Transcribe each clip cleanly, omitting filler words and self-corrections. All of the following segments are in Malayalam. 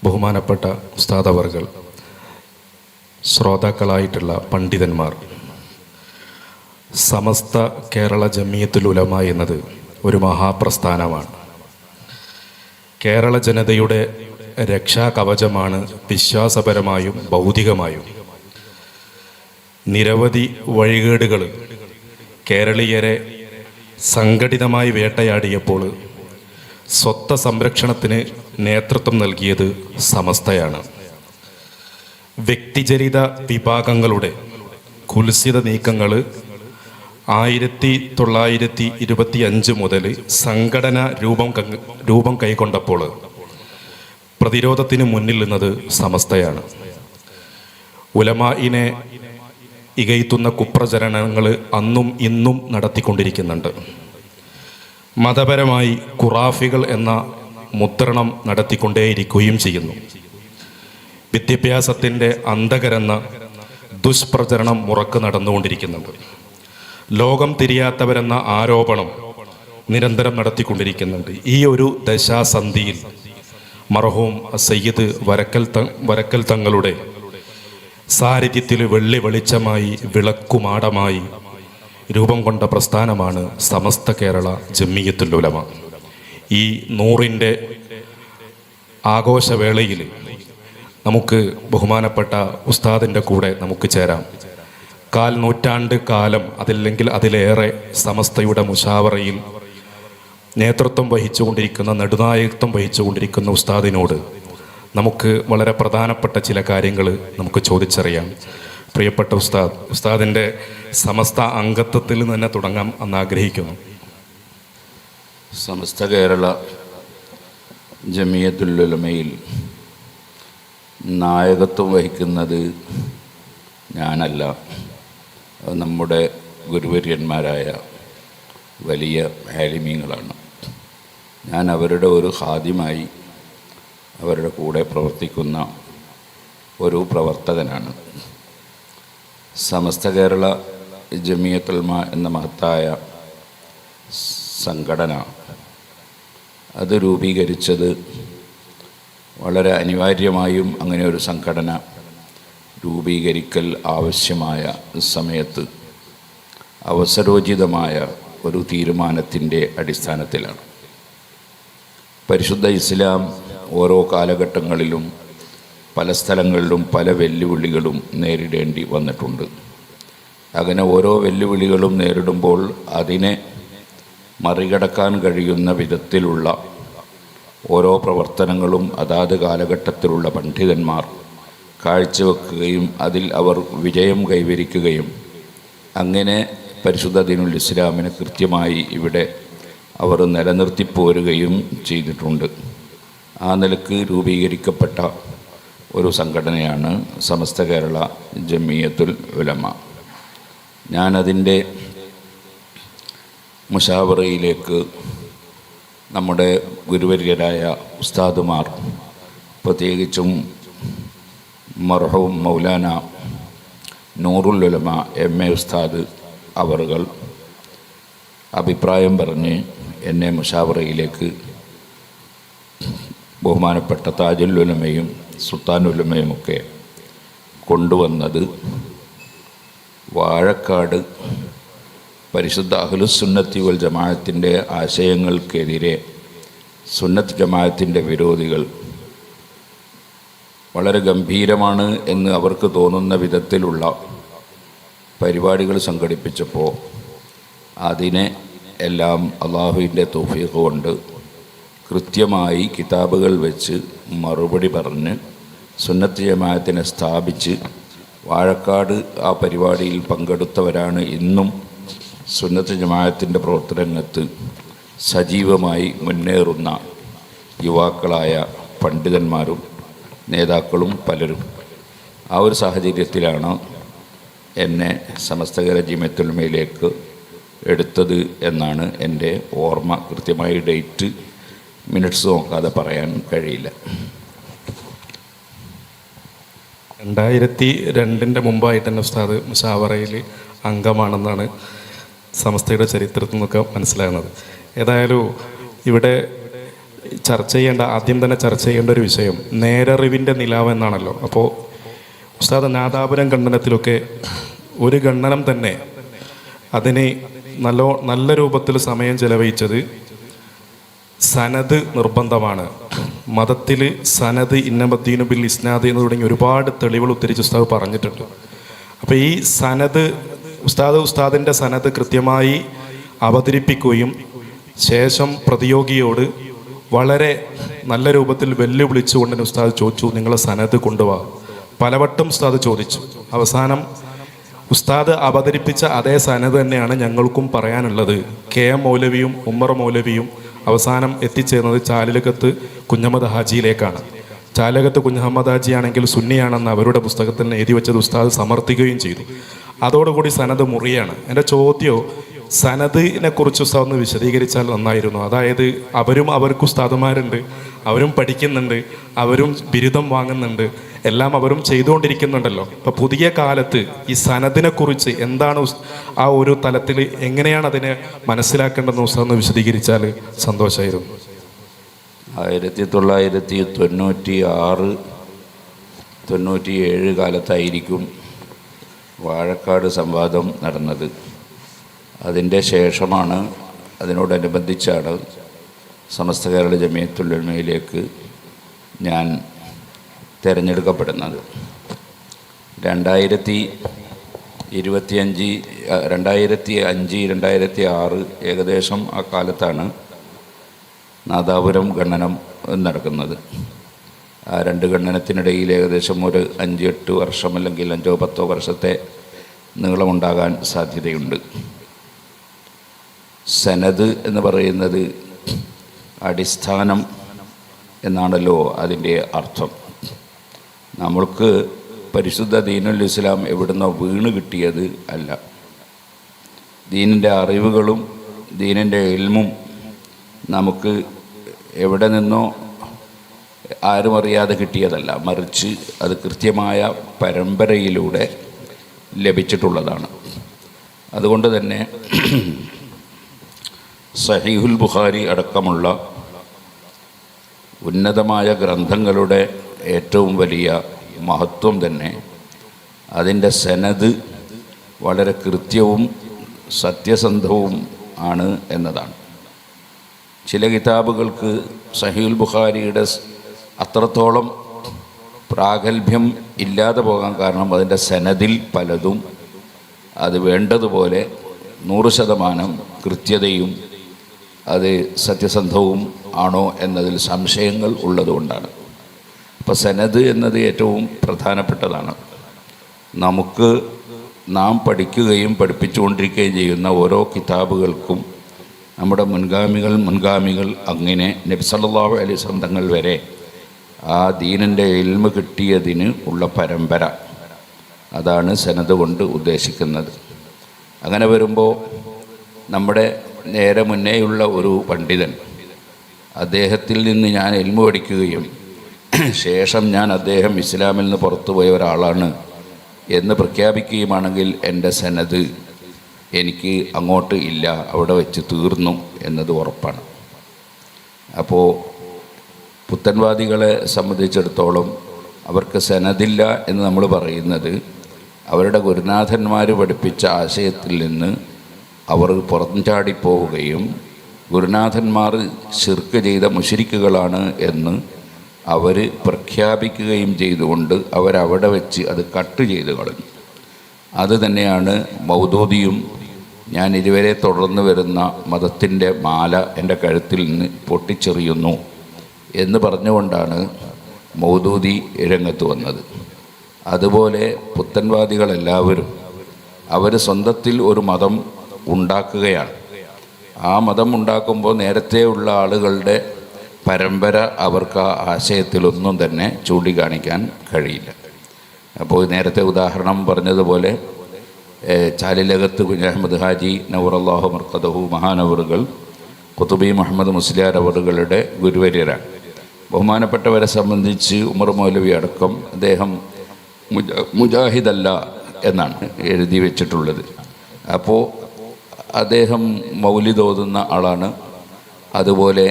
ബഹുമാനപ്പെട്ട ഉസ്താദ് അവർകൾ, ശ്രോതാക്കളായിട്ടുള്ള പണ്ഡിതന്മാർ, സമസ്ത കേരള ജമിയത്തുൽ ഉലമ എന്നത് ഒരു മഹാപ്രസ്ഥാനമാണ്. കേരള ജനതയുടെ രക്ഷാകവചമാണ് വിശ്വാസപരമായും ഭൗതികമായും. നിരവധി വഴികേടുകൾ കേരളീയരെ സംഘടിതമായി വേട്ടയാടിയപ്പോൾ സ്വത്വ സംരക്ഷണത്തിന് നേതൃത്വം നൽകിയത് സമസ്തയാണ്. വ്യക്തിചരിത വിഭാഗങ്ങളുടെ കുൽസിത നീക്കങ്ങൾ 1925 മുതൽ സംഘടന രൂപം കൈക്കൊണ്ടപ്പോൾ പ്രതിരോധത്തിന് മുന്നിൽ നിന്നത് സമസ്തയാണ്. ഉലമാഇനെ ഇകയ്ത്തുന്ന കുപ്രചരണങ്ങൾ അന്നും ഇന്നും നടത്തിക്കൊണ്ടിരിക്കുന്നുണ്ട്. മതപരമായി ഖുറാഫികൾ എന്ന മുദ്രണം നടത്തിക്കൊണ്ടേയിരിക്കുകയും ചെയ്യുന്നു. വിദ്യാഭ്യാസത്തിൻ്റെ അന്ധകരെന്ന ദുഷ്പ്രചരണം മുറക്ക് നടന്നുകൊണ്ടിരിക്കുന്നുണ്ട്. ലോകം തിരിയാത്തവരെന്ന ആരോപണം നിരന്തരം നടത്തിക്കൊണ്ടിരിക്കുന്നുണ്ട്. ഈ ഒരു ദശാസന്ധിയിൽ മർഹൂം സയ്യിദ് വരക്കൽ തങ്ങളുടെ സാന്നിധ്യത്തിൽ വെള്ളി വെളിച്ചമായി വിളക്കുമാടമായി രൂപം കൊണ്ട പ്രസ്ഥാനമാണ് സമസ്ത കേരള ജമിയത്തുൽ ഉലമ. ഈ 100ൻ്റെ ആഘോഷവേളയിൽ നമുക്ക് ബഹുമാനപ്പെട്ട ഉസ്താദിൻ്റെ കൂടെ നമുക്ക് ചേരാം. 4 നൂറ്റാണ്ട് കാലം അതല്ലെങ്കിൽ അതിലേറെ സമസ്തയുടെ മുശാവറയിൽ നേതൃത്വം വഹിച്ചുകൊണ്ടിരിക്കുന്ന, നെടുനായകത്വം വഹിച്ചുകൊണ്ടിരിക്കുന്ന ഉസ്താദിനോട് നമുക്ക് വളരെ പ്രധാനപ്പെട്ട ചില കാര്യങ്ങൾ നമുക്ക് ചോദിച്ചറിയാം. പ്രിയപ്പെട്ട ഉസ്താദിൻ്റെ സമസ്ത അംഗത്വത്തിൽ തന്നെ തുടങ്ങാം എന്ന് ആഗ്രഹിക്കുന്നു. സമസ്ത കേരള ജമിയത്തുൽ ഉലമയിൽ നായകത്വം വഹിക്കുന്നത് ഞാനല്ല, നമ്മുടെ ഗുരുവര്യന്മാരായ വലിയ ആലിമീങ്ങളാണ്. ഞാൻ അവരുടെ ഒരു ഖാദിമായി അവരുടെ കൂടെ പ്രവർത്തിക്കുന്ന ഒരു പ്രവർത്തകനാണ്. സമസ്ത കേരള ജമിയത്തുൽ ഉലമ എന്ന മഹത്തായ സംഘടന അത് രൂപീകരിച്ചത് വളരെ അനിവാര്യമായും അങ്ങനെ ഒരു സംഘടന രൂപീകരിക്കൽ ആവശ്യമായ സമയത്ത് അവസരോചിതമായ ഒരു തീരുമാനത്തിൻ്റെ അടിസ്ഥാനത്തിലാണ്. പരിശുദ്ധ ഇസ്ലാം ഓരോ കാലഘട്ടങ്ങളിലും പല സ്ഥലങ്ങളിലും പല വെല്ലുവിളികളും നേരിടേണ്ടി വന്നിട്ടുണ്ട്. അങ്ങനെ ഓരോ വെല്ലുവിളികളും നേരിടുമ്പോൾ അതിനെ മറികടക്കാൻ കഴിയുന്ന വിധത്തിലുള്ള ഓരോ പ്രവർത്തനങ്ങളും അതാത് കാലഘട്ടത്തിലുള്ള പണ്ഡിതന്മാർ കാഴ്ചവെക്കുകയും അതിൽ അവർ വിജയം കൈവരിക്കുകയും അങ്ങനെ പരിശുദ്ധ ദീനുൽ ഇസ്ലാമിനെ കൃത്യമായി ഇവിടെ അവർ നിലനിർത്തിപ്പോരുകയും ചെയ്തിട്ടുണ്ട്. ആ നിലക്ക് രൂപീകരിക്കപ്പെട്ട ഒരു സംഘടനയാണ് സമസ്ത കേരള ജമിയത്തുൽ ഉലമ. ഞാനതിൻ്റെ മുശാവറയിലേക്ക് നമ്മുടെ ഗുരുവര്യരായ ഉസ്താദുമാർ, പ്രത്യേകിച്ചും മർഹൂം മൗലാന നൂറുൽ ഉലമ MA ഉസ്താദ് അവർകൾ അഭിപ്രായം പറഞ്ഞ് എന്നെ മുശാവറയിലേക്ക് ബഹുമാനപ്പെട്ട താജുൽ ഉലമയും സുൽത്താനുലമയുമൊക്കെ കൊണ്ടുവന്നത് വാഴക്കാട് പരിശുദ്ധ അഹ്ലുസുന്നത്തി വൽ ജമാഅത്തിൻ്റെ ആശയങ്ങൾക്കെതിരെ സുന്നത്ത് ജമാഅത്തിൻ്റെ വിരോധികൾ വളരെ ഗംഭീരമാണ് എന്ന് അവർക്ക് തോന്നുന്ന വിധത്തിലുള്ള പരിപാടികൾ സംഘടിപ്പിച്ചപ്പോൾ അതിനെ എല്ലാം അള്ളാഹുവിൻ്റെ തൗഫീഖ് കൊണ്ട് കൃത്യമായി കിതാബുകൾ വെച്ച് മറുപടി പറഞ്ഞ് സുന്നത്ത് ജമാഅത്തിനെ സ്ഥാപിച്ച് വാഴക്കാട് ആ പരിപാടിയിൽ പങ്കെടുത്തവരാണ് ഇന്നും സുന്നത്ത് ജമാഅത്തിൻ്റെ പ്രവർത്തനരംഗത്ത് സജീവമായി മുന്നേറുന്ന യുവാക്കളായ പണ്ഡിതന്മാരും നേതാക്കളും പലരും. ആ ഒരു സാഹചര്യത്തിലാണ് എന്നെ സമസ്ത കേരള ജമിയത്തുൽ ഉലമയിലേക്ക് എടുത്തത് എന്നാണ് എൻ്റെ ഓർമ്മ. കൃത്യമായി ഡേറ്റ് മിനിറ്റ്സ് നോക്കാതെ പറയാൻ കഴിയില്ല. 2002 മുമ്പായിട്ട് തന്നെ ഉസ്താദ് മുശാവറയിൽ അംഗമാണെന്നാണ് സമസ്തയുടെ ചരിത്രത്തിൽ നിന്നൊക്കെ മനസ്സിലാകുന്നത്. ഏതായാലും ഇവിടെ ആദ്യം തന്നെ ചർച്ച ചെയ്യേണ്ട ഒരു വിഷയം നേരറിവിൻ്റെ നിലാവ് എന്നാണല്ലോ. അപ്പോൾ ഉസ്താദ് നാദാപുരം ഖണ്ഡനത്തിലൊക്കെ ഒരു ഖണ്ഡനം തന്നെ അതിന് നല്ല രൂപത്തിൽ സമയം ചെലവഴിച്ചത് സനദ് നിർബന്ധമാണ്, മതത്തിൽ സനദ് ഇന്നമദ്ദീനു ബിൽ ഇസ്നാദ് എന്ന് തുടങ്ങി ഒരുപാട് തെളിവുകൾ ഉദ്ധരിച്ച് ഉസ്താദ് പറഞ്ഞിട്ടുണ്ട്. അപ്പോൾ ഈ സനദ് ഉസ്താദിൻ്റെ സനദ് കൃത്യമായി അവതരിപ്പിക്കുകയും ശേഷം പ്രതിയോഗിയോട് വളരെ നല്ല രൂപത്തിൽ വെല്ലുവിളിച്ചുകൊണ്ട് ഉസ്താദ് ചോദിച്ചു, നിങ്ങളെ സനദ് കൊണ്ടുപോവാ. പലവട്ടം ഉസ്താദ് ചോദിച്ചു. അവസാനം ഉസ്താദ് അവതരിപ്പിച്ച അതേ സനദ് തന്നെയാണ് ഞങ്ങൾക്കും പറയാനുള്ളത്. KM മൗലവിയും ഉമ്മർ മൗലവിയും അവസാനം എത്തിച്ചേർന്നത് ചാലിലകത്ത് കുഞ്ഞഹമ്മദ് ഹാജിയിലേക്കാണ്. ചാലകത്ത് കുഞ്ഞഹമ്മദ് ഹാജി ആണെങ്കിൽ സുന്നിയാണെന്ന് അവരുടെ പുസ്തകത്തിൽ എഴുതി വെച്ചത് ഉസ്താദ് സമർത്ഥിക്കുകയും ചെയ്തു. അതോടുകൂടി സനദ് മുറിയാണ്. എൻ്റെ ചോദ്യം, സനദിനെ കുറിച്ച് ഉസ്താദ് ഒന്ന് വിശദീകരിച്ചാൽ നന്നായിരുന്നു. അതായത് അവർക്ക് ഉസ്താദുമാരുണ്ട്, അവരും പഠിക്കുന്നുണ്ട്, അവരും ബിരുദം വാങ്ങുന്നുണ്ട്, എല്ലാം അവരും ചെയ്തുകൊണ്ടിരിക്കുന്നുണ്ടല്ലോ. അപ്പോൾ പുതിയ കാലത്ത് ഈ സനദിനെ കുറിച്ച് എന്താണ് ആ ഒരു തലത്തിൽ എങ്ങനെയാണ് അതിനെ മനസ്സിലാക്കേണ്ടതെന്ന് ഉസ്താദ് ഒന്ന് വിശദീകരിച്ചാൽ സന്തോഷമായിരുന്നു. 1996-97 കാലത്തായിരിക്കും വാഴക്കാട് സംവാദം നടന്നത്. അതിൻ്റെ ശേഷമാണ്, അതിനോടനുബന്ധിച്ചാണ് സമസ്ത കേരള ജമിയത്തുൽ ഉലമയിലേക്ക് ഞാൻ തിരഞ്ഞെടുക്കപ്പെടുന്നത്. 2005-2006 ഏകദേശം ആ കാലത്താണ് നാദാപുരം ഖണ്ഡനം നടക്കുന്നത്. ആ രണ്ട് ഖണ്ഡനത്തിനിടയിൽ ഏകദേശം ഒരു 5-8 വർഷം അല്ലെങ്കിൽ 5-10 വർഷത്തെ നീളമുണ്ടാകാൻ സാധ്യതയുണ്ട്. സനദ് എന്ന് പറയുന്നത് അടിസ്ഥാനം എന്നാണല്ലോ അതിൻ്റെ അർത്ഥം. നമ്മൾക്ക് പരിശുദ്ധ ദീനുൽ ഇസ്ലാം എവിടുന്നോ വീണ് കിട്ടിയത് അല്ല. ദീനിൻ്റെ അറിവുകളും ദീനിൻ്റെ ഇൽമും നമുക്ക് എവിടെ നിന്നോ ആരും അറിയാതെ കിട്ടിയതല്ല, മറിച്ച് അത് കൃത്യമായ പരമ്പരയിലൂടെ ലഭിച്ചിട്ടുള്ളതാണ്. അതുകൊണ്ട് തന്നെ സഹീഹുൽ ബുഖാരി അടക്കമുള്ള ഉന്നതമായ ഗ്രന്ഥങ്ങളുടെ ഏറ്റവും വലിയ മഹത്വം തന്നെ അതിൻ്റെ സനദ് വളരെ കൃത്യവും സത്യസന്ധവും ആണ് എന്നതാണ്. ചില കിതാബുകൾക്ക് സഹീഹുൽ ബുഖാരിയുടെ അത്രത്തോളം പ്രാഗൽഭ്യം ഇല്ലാതെ പോകാൻ കാരണം അതിൻ്റെ സനദിൽ പലതും അത് വേണ്ടതുപോലെ 100% കൃത്യതയും അത് സത്യസന്ധവും ആണോ എന്നതിൽ സംശയങ്ങൾ ഉള്ളതുകൊണ്ടാണ്. അപ്പോൾ സനദ് എന്നത് ഏറ്റവും പ്രധാനപ്പെട്ടതാണ്. നാം പഠിക്കുകയും പഠിപ്പിച്ചുകൊണ്ടിരിക്കുകയും ചെയ്യുന്ന ഓരോ കിതാബുകൾക്കും നമ്മുടെ മുൻഗാമികൾ അങ്ങനെ നബി സല്ലല്ലാഹു അലൈഹി വസല്ലം തങ്ങൾ വരെ ആ ദീനിൻ്റെ ഇൽമ് കിട്ടിയതിന് ഉള്ള പരമ്പര, അതാണ് സനദ് കൊണ്ട് ഉദ്ദേശിക്കുന്നത്. അങ്ങനെ വരുമ്പോൾ നമ്മുടെ നേരെ മുന്നേയുള്ള ഒരു പണ്ഡിതൻ, അദ്ദേഹത്തിൽ നിന്ന് ഞാൻ ഇൽമു പഠിക്കുകയും ശേഷം അദ്ദേഹം ഇസ്ലാമിൽ നിന്ന് പുറത്തുപോയ ഒരാളാണ് എന്ന് പ്രഖ്യാപിക്കുകയുമാണെങ്കിൽ എൻ്റെ സനദ് എനിക്ക് അങ്ങോട്ട് ഇല്ല, അവിടെ വെച്ച് തീർന്നു എന്നത് ഉറപ്പാണ്. അപ്പോൾ പുത്തൻവാദികളെ സംബന്ധിച്ചിടത്തോളം അവർക്ക് സനദില്ല എന്ന് നമ്മൾ പറയുന്നത് അവരുടെ ഗുരുനാഥന്മാർ പഠിപ്പിച്ച ആശയത്തിൽ നിന്ന് അവർ പുറംചാടിപ്പോവുകയും ഗുരുനാഥന്മാർ ശിർക്ക് ചെയ്ത മുശ്രിക്കുകളാണ് എന്ന് അവർ പ്രഖ്യാപിക്കുകയും ചെയ്തുകൊണ്ട് അവരവിടെ വെച്ച് അത് കട്ട് ചെയ്ത് കളഞ്ഞു. അത് തന്നെയാണ് മൗദൂദിയും ഞാൻ ഇതുവരെ തുടർന്ന് വരുന്ന മതത്തിൻ്റെ മാല എൻ്റെ കഴുത്തിൽ നിന്ന് പൊട്ടിച്ചെറിയുന്നു എന്ന് പറഞ്ഞുകൊണ്ടാണ് മൗദൂദി രംഗത്ത് വന്നത്. അതുപോലെ പുത്തൻവാദികളെല്ലാവരും അവർ സ്വന്തത്തിൽ ഒരു മതം ഉണ്ടാക്കുകയാണ്. ആ മതം ഉണ്ടാക്കുമ്പോൾ നേരത്തെ ഉള്ള ആളുകളുടെ പരമ്പര അവർക്ക് ആ ആശയത്തിലൊന്നും തന്നെ ചൂണ്ടിക്കാണിക്കാൻ കഴിയില്ല. അപ്പോൾ നേരത്തെ ഉദാഹരണം പറഞ്ഞതുപോലെ ചാലിലകത്ത് കുഞ്ഞഹമ്മദ് ഹാജി നവറല്ലാഹു മർക്കദഹു മഹാനവറുകൾ ഖുതുബി മുഹമ്മദ് മുസ്ലിയാർ അവറുകളുടെ ഗുരുവര്യരാണ്. ബഹുമാനപ്പെട്ടവരെ സംബന്ധിച്ച് ഉമർ മൗലവി അടക്കം അദ്ദേഹം മുജാഹിദല്ല എന്നാണ് എഴുതി വെച്ചിട്ടുള്ളത്. അപ്പോൾ അദ്ദേഹം മൗലിദ് ഓതുന്ന ആളാണ്. അതുപോലെ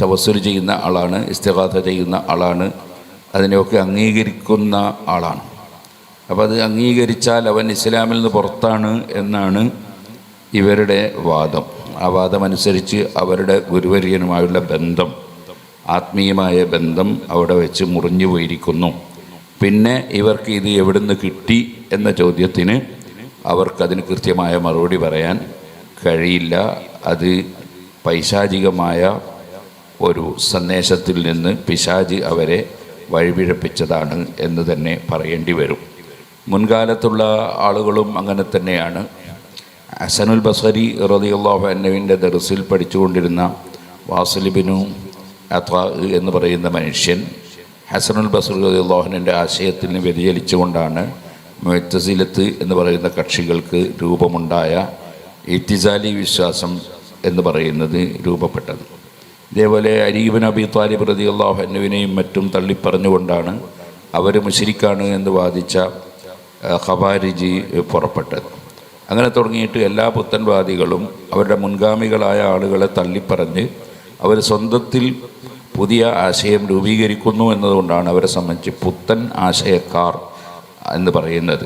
തവസ്സുൽ ചെയ്യുന്ന ആളാണ്, ഇസ്തിഗാഥ ചെയ്യുന്ന ആളാണ്, അതിനെയൊക്കെ അംഗീകരിക്കുന്ന ആളാണ്. അപ്പോൾ അത് അംഗീകരിച്ചാൽ അവൻ ഇസ്ലാമിൽ നിന്ന് പുറത്താണ് എന്നാണ് ഇവരുടെ വാദം. ആ വാദമനുസരിച്ച് അവരുടെ ഗുരുവര്യനുമായുള്ള ബന്ധം, ആത്മീയമായ ബന്ധം അവിടെ വെച്ച് മുറിഞ്ഞു പോയിരിക്കുന്നു. പിന്നെ ഇവർക്ക് ഇത് എവിടുന്ന് കിട്ടി എന്ന ചോദ്യത്തിന് അവർക്കതിന് കൃത്യമായ മറുപടി പറയാൻ കഴിയില്ല. അത് പൈശാചികമായ ഒരു സന്ദേശത്തിൽ നിന്ന് പിശാച് അവരെ വഴിപിഴപ്പിച്ചതാണ് എന്ന് തന്നെ പറയേണ്ടി വരും. മുൻകാലത്തുള്ള ആളുകളും അങ്ങനെ തന്നെയാണ്. ഹസനുൽ ബസരി റളിയല്ലാഹു അൻഹുവിൻ്റെ ദർസിൽ പഠിച്ചുകൊണ്ടിരുന്ന വാസിൽ ഇബ്നു അത്വാ എന്ന് പറയുന്ന മനുഷ്യൻ ഹസനുൽ ബസരി റളിയല്ലാഹു അൻഹുവിൻ്റെ ആശയത്തിന് വ്യതിചലിച്ചുകൊണ്ടാണ് മുഅ്തസിലത്ത് എന്ന് പറയുന്ന കക്ഷികൾക്ക് രൂപമുണ്ടായ ഇത്തിസാലി വിശ്വാസം എന്ന് പറയുന്നത് രൂപപ്പെട്ടത്. ഇതേപോലെ അലി ഇബ്നു അബീ ത്വാലിബ് റളിയല്ലാഹു അൻഹുവിനെയും മറ്റും തള്ളിപ്പറഞ്ഞുകൊണ്ടാണ് അവർ മുശ്രിക്കാണ് എന്ന് വാദിച്ച ഖവാരിജി പുറപ്പെട്ടത്. അങ്ങനെ തുടങ്ങിയിട്ട് എല്ലാ പുത്തൻവാദികളും അവരുടെ മുൻഗാമികളായ ആളുകളെ തള്ളിപ്പറഞ്ഞ് അവർ സ്വന്തത്തിൽ പുതിയ ആശയം രൂപീകരിക്കുന്നു എന്നതുകൊണ്ടാണ് അവരെ സംബന്ധിച്ച് പുത്തൻ ആശയക്കാർ എന്ന് പറയുന്നത്.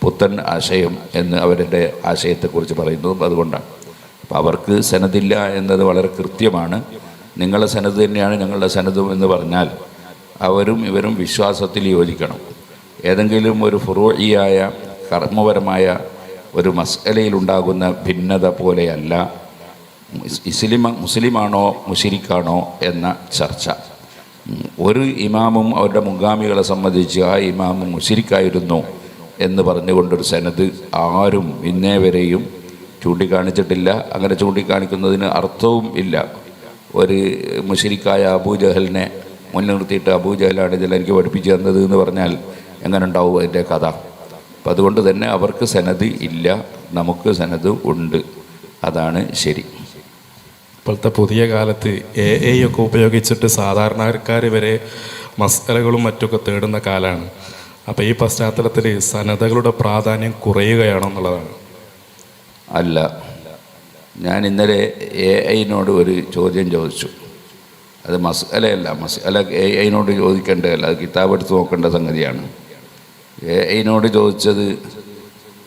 പുത്തൻ ആശയം എന്ന് അവരുടെ ആശയത്തെക്കുറിച്ച് പറയുന്നതും അതുകൊണ്ടാണ്. അപ്പോൾ അവർക്ക് സനദില്ല എന്നത് വളരെ കൃത്യമാണ്. നിങ്ങളുടെ സനത് തന്നെയാണ് ഞങ്ങളുടെ സനദും എന്ന് പറഞ്ഞാൽ അവരും ഇവരും വിശ്വാസത്തിൽ യോജിക്കണം. ഏതെങ്കിലും ഒരു ഫുറൂഇയായ കർമ്മപരമായ ഒരു മസ്അലയിലുണ്ടാകുന്ന ഭിന്നത പോലെയല്ല മുസ്ലിമാണോ മുശ്രിക്കാണോ എന്ന ചർച്ച. ഒരു ഇമാമും അവരുടെ മുൻഗാമികളെ സംബന്ധിച്ച് ആ ഇമാമും മുശ്രിക്കായിരുന്നു എന്ന് പറഞ്ഞുകൊണ്ടൊരു സനദ് ആരും ഇന്നേ വരെയും ചൂണ്ടിക്കാണിച്ചിട്ടില്ല. അങ്ങനെ ചൂണ്ടിക്കാണിക്കുന്നതിന് അർത്ഥവും ഇല്ല. ഒരു മുശ്രിക്കായ അബൂജഹലിനെ മുൻനിർത്തിയിട്ട് അബൂജഹലാണ് ഇതിൽ എനിക്ക് പഠിപ്പിച്ചു തന്നത് എന്ന് പറഞ്ഞാൽ എങ്ങനെ ഉണ്ടാവും അതിൻ്റെ കഥ? അപ്പം അതുകൊണ്ട് തന്നെ അവർക്ക് സനദ് ഇല്ല, നമുക്ക് സനദ് ഉണ്ട്. അതാണ് ശരി. ഇപ്പോഴത്തെ പുതിയ കാലത്ത് AI ഒക്കെ ഉപയോഗിച്ചിട്ട് സാധാരണക്കാർ വരെ മസ്അലകളും മറ്റൊക്കെ തേടുന്ന കാലമാണ്. അപ്പോൾ ഈ പശ്ചാത്തലത്തിൽ സനദകളുടെ പ്രാധാന്യം കുറയുകയാണോ എന്നുള്ളതാണ്. അല്ല, ഞാൻ ഇന്നലെ AI-നോട് ഒരു ചോദ്യം ചോദിച്ചു. അത് മസ്അലയല്ല, മസ്അല AI-നോട് ചോദിക്കേണ്ടതല്ല, അത് കിതാബ് എടുത്ത് നോക്കേണ്ട സംഗതിയാണ്. AI-നോട് ചോദിച്ചത്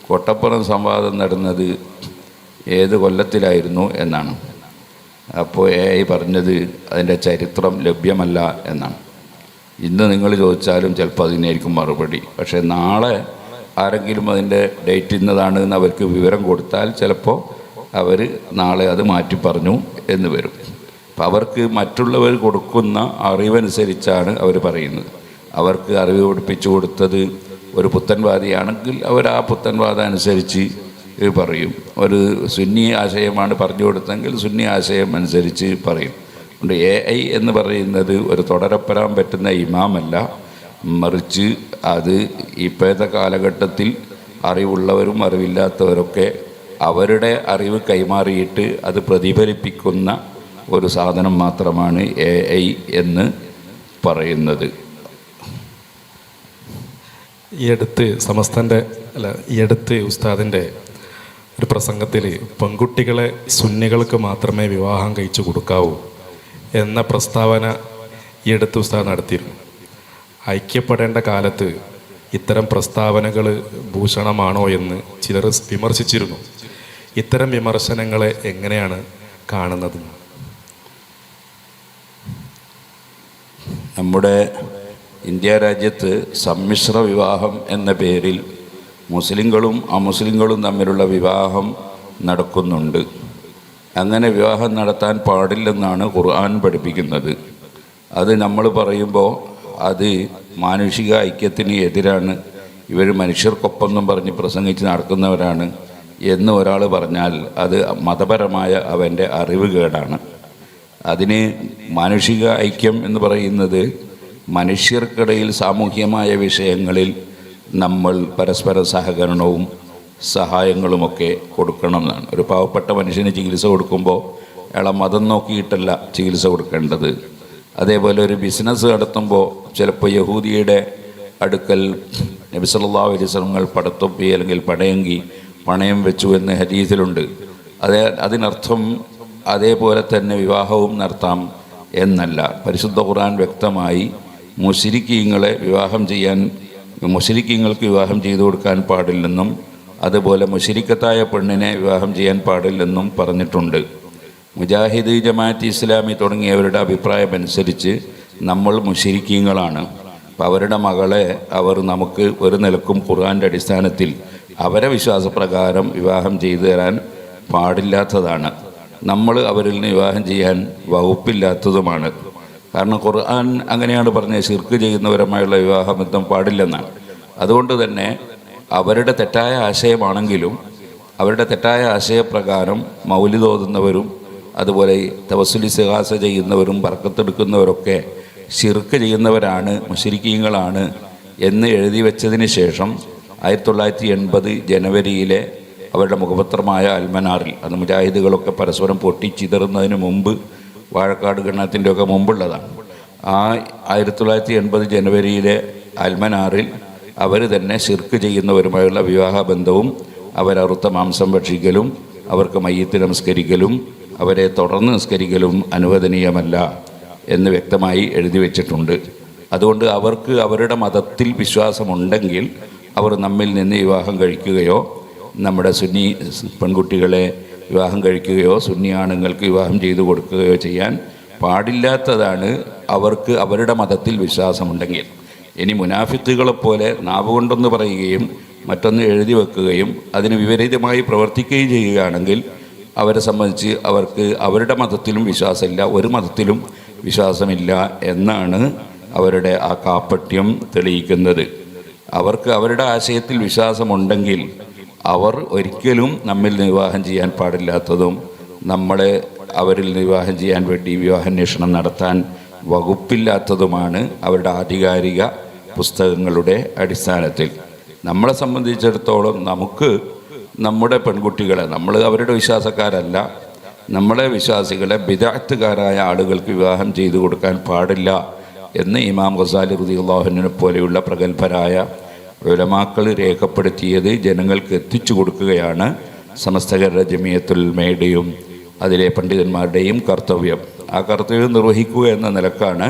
കൊട്ടപ്പുറം സംവാദം നടന്നത് ഏത് കൊല്ലത്തിലായിരുന്നു എന്നാണ്. അപ്പോൾ AI പറഞ്ഞത് അതിൻ്റെ ചരിത്രം ലഭ്യമല്ല എന്നാണ്. ഇന്ന് നിങ്ങൾ ചോദിച്ചാലും ചിലപ്പോൾ അതിനായിരിക്കും മറുപടി. പക്ഷേ നാളെ ആരെങ്കിലും അതിൻ്റെ ഡേറ്റ് ഇന്നതാണ് എന്ന് അവർക്ക് വിവരം കൊടുത്താൽ ചിലപ്പോൾ അവർ നാളെ അത് മാറ്റി പറഞ്ഞു എന്ന് വരും. അപ്പം അവർക്ക് മറ്റുള്ളവർ കൊടുക്കുന്ന അറിവനുസരിച്ചാണ് അവർ പറയുന്നത്. അവർക്ക് അറിവ് പഠിപ്പിച്ചു കൊടുത്തത് ഒരു പുത്തൻവാദിയാണെങ്കിൽ അവർ ആ പുത്തൻവാദം അനുസരിച്ച് പറയും. ഒരു സുന്നി ആശയമാണ് പറഞ്ഞു കൊടുത്തെങ്കിൽ സുന്നി ആശയം അനുസരിച്ച് പറയും. അതുകൊണ്ട് AI എന്ന് പറയുന്നത് ഒരു തുടരപ്പെടാൻ പറ്റുന്ന ഇമാമല്ല, മറിച്ച് അത് ഇപ്പോഴത്തെ കാലഘട്ടത്തിൽ അറിവുള്ളവരും അറിവില്ലാത്തവരൊക്കെ അവരുടെ അറിവ് കൈമാറിയിട്ട് അത് പ്രതിഫലിപ്പിക്കുന്ന ഒരു സാധനം മാത്രമാണ് AI എന്ന് പറയുന്നത്. ഈ അടുത്ത് ഉസ്താദിൻ്റെ ഒരു പ്രസംഗത്തിൽ പെൺകുട്ടികളെ സുന്നികൾക്ക് മാത്രമേ വിവാഹം കഴിച്ചു കൊടുക്കാവൂ എന്ന പ്രസ്താവന ഈ അടുത്ത് ഉസ്താദ് നടത്തിയിരുന്നു. ഐക്യപ്പെടേണ്ട കാലത്ത് ഇത്തരം പ്രസ്താവനകൾ ഭൂഷണമാണോ എന്ന് ചിലർ വിമർശിച്ചിരുന്നു. ഇത്തരം വിമർശനങ്ങളെ എങ്ങനെയാണ് കാണുന്നത്? നമ്മുടെ ഇന്ത്യ രാജ്യത്ത് സമ്മിശ്ര വിവാഹം എന്ന പേരിൽ മുസ്ലിങ്ങളും അമുസ്ലിങ്ങളും തമ്മിലുള്ള വിവാഹം നടക്കുന്നുണ്ട്. അങ്ങനെ വിവാഹം നടത്താൻ പാടില്ലെന്നാണ് ഖുർആൻ പഠിപ്പിക്കുന്നത്. അത് നമ്മൾ പറയുമ്പോൾ അത് മാനുഷിക ഐക്യത്തിന് എതിരാണ്, ഇവർ മനുഷ്യർക്കൊപ്പം പറഞ്ഞ് പ്രസംഗിച്ച് നടക്കുന്നവരാണ് എന്ന് ഒരാൾ പറഞ്ഞാൽ അത് മതപരമായ അവൻ്റെ അറിവുകേടാണ്. അതിന് മാനുഷിക ഐക്യം എന്ന് പറയുന്നത് മനുഷ്യർക്കിടയിൽ സാമൂഹ്യമായ വിഷയങ്ങളിൽ നമ്മൾ പരസ്പര സഹകരണവും സഹായങ്ങളുമൊക്കെ കൊടുക്കണം എന്നാണ്. ഒരു പാവപ്പെട്ട മനുഷ്യന് ചികിത്സ കൊടുക്കുമ്പോൾ അയാളെ മതം നോക്കിയിട്ടല്ല ചികിത്സ കൊടുക്കേണ്ടത്. അതേപോലെ ഒരു ബിസിനസ് നടത്തുമ്പോൾ ചിലപ്പോൾ യഹൂദിയുടെ അടുക്കൽ നബി സല്ലല്ലാഹു അലൈഹി വസല്ലം പടത്തൊപ്പി അല്ലെങ്കിൽ പടയങ്കി പണയം വെച്ചു എന്ന് ഹദീസിലുണ്ട്. അതിനർത്ഥം അതേപോലെ തന്നെ വിവാഹവും നടത്താം, എന്നല്ല. പരിശുദ്ധ ഖുർആൻ വ്യക്തമായി മുശ്രിക്കീങ്ങൾക്ക് വിവാഹം ചെയ്തു കൊടുക്കാൻ പാടില്ലെന്നും അതുപോലെ മുശ്രിക്കത്തായ പെണ്ണിനെ വിവാഹം ചെയ്യാൻ പാടില്ലെന്നും പറഞ്ഞിട്ടുണ്ട്. മുജാഹിദ്, ജമാഅത്ത് ഇസ്ലാമി തുടങ്ങിയവരുടെ അഭിപ്രായമനുസരിച്ച് നമ്മൾ മുശ്രിക്കീങ്ങളാണ്. അപ്പം അവരുടെ മകളെ അവർ നമുക്ക് ഒരു നിലക്കും ഖുർആൻ്റെ അടിസ്ഥാനത്തിൽ അവരെ വിശ്വാസപ്രകാരം വിവാഹം ചെയ്തു തരാൻ പാടില്ലാത്തതാണ്. നമ്മൾ അവരിൽ നിന്ന് വിവാഹം ചെയ്യാൻ വകുപ്പില്ലാത്തതുമാണ്. കാരണം ഖുർആൻ അങ്ങനെയാണ് പറഞ്ഞത്, ശിർക്ക് ചെയ്യുന്നവരുമായുള്ള വിവാഹബന്ധം പാടില്ലെന്നാണ്. അതുകൊണ്ട് തന്നെ അവരുടെ തെറ്റായ ആശയമാണെങ്കിലും അവരുടെ തെറ്റായ ആശയപ്രകാരം മൗലിദ് ഓതുന്നവരും അതുപോലെ തവസ്സുൽ ഇസ്തിഗാസ ചെയ്യുന്നവരും ബർക്കത്തെടുക്കുന്നവരൊക്കെ ശിർക്ക് ചെയ്യുന്നവരാണ്, മുശ്രിക്കീങ്ങളാണ് എന്ന് എഴുതി വെച്ചതിന് ശേഷം 1980 ജനുവരിയിലെ അവരുടെ മുഖപത്രമായ അൽമനാറിൽ, അത് മുജാഹിദുകളൊക്കെ പരസ്പരം പൊട്ടിച്ചിതറുന്നതിന് മുമ്പ്, വാഴക്കാട് ഗണത്തിൻ്റെ ഒക്കെ മുമ്പുള്ളതാണ്. ആ 1980 ജനുവരിയിലെ അൽമനാറിൽ അവർ തന്നെ ശിർക്ക് ചെയ്യുന്നവരുമായുള്ള വിവാഹബന്ധവും അവരറുത്ത മാംസം ഭക്ഷിക്കലും അവർക്ക് മയ്യത്ത് നമസ്കരിക്കലും അവരെ തുടർന്ന് നിസ്കരിക്കലും അനുവദനീയമല്ല എന്ന് വ്യക്തമായി എഴുതി വച്ചിട്ടുണ്ട്. അതുകൊണ്ട് അവർക്ക് അവരുടെ മതത്തിൽ വിശ്വാസമുണ്ടെങ്കിൽ അവർ നമ്മിൽ നിന്ന് വിവാഹം കഴിക്കുകയോ നമ്മുടെ സുന്നി പെൺകുട്ടികളെ വിവാഹം കഴിക്കുകയോ സുന്നി ആണുങ്ങൾക്ക് വിവാഹം ചെയ്തു കൊടുക്കുകയോ ചെയ്യാൻ പാടില്ലാത്തതാണ്, അവർക്ക് അവരുടെ മതത്തിൽ വിശ്വാസമുണ്ടെങ്കിൽ. ഇനി മുനാഫിക്കുകളെപ്പോലെ നാവ് കൊണ്ടൊന്ന് പറയുകയും മറ്റൊന്ന് എഴുതി വെക്കുകയും അതിന് വിപരീതമായി പ്രവർത്തിക്കുകയും ചെയ്യുകയാണെങ്കിൽ അവരെ സംബന്ധിച്ച് അവർക്ക് അവരുടെ മതത്തിലും വിശ്വാസമില്ല, ഒരു മതത്തിലും വിശ്വാസമില്ല എന്നാണ് അവരുടെ ആ കാപ്പട്യം തെളിയിക്കുന്നത്. അവർക്ക് അവരുടെ ആശയത്തിൽ വിശ്വാസമുണ്ടെങ്കിൽ അവർ ഒരിക്കലും നമ്മിൽ വിവാഹം ചെയ്യാൻ പാടില്ലാത്തതും നമ്മളെ അവരിൽ വിവാഹം ചെയ്യാൻ വേണ്ടി വിവാഹാന്വേഷണം നടത്താൻ വകുപ്പില്ലാത്തതുമാണ് അവരുടെ ആധികാരിക പുസ്തകങ്ങളുടെ അടിസ്ഥാനത്തിൽ. നമ്മളെ സംബന്ധിച്ചിടത്തോളം നമുക്ക് നമ്മുടെ പെൺകുട്ടികളെ, നമ്മൾ അവരുടെ വിശ്വാസക്കാരല്ല, നമ്മളെ വിശ്വാസികളെ ബിദഅത്തുകാരായ ആളുകൾക്ക് വിവാഹം ചെയ്തു കൊടുക്കാൻ പാടില്ല എന്ന് ഇമാം ഗസാലി റളിയല്ലാഹു അൻഹുവിനെ പോലെയുള്ള പ്രഗത്ഭരായ ഉലമാക്കൾ രേഖപ്പെടുത്തിയത് ജനങ്ങൾക്ക് എത്തിച്ചു കൊടുക്കുകയാണ് സമസ്ത കേരള ജമിയത്തുൽ ഉലമയുടെയും അതിലെ പണ്ഡിതന്മാരുടെയും കർത്തവ്യം. ആ കർത്തവ്യം നിർവഹിക്കുക എന്ന നിലക്കാണ്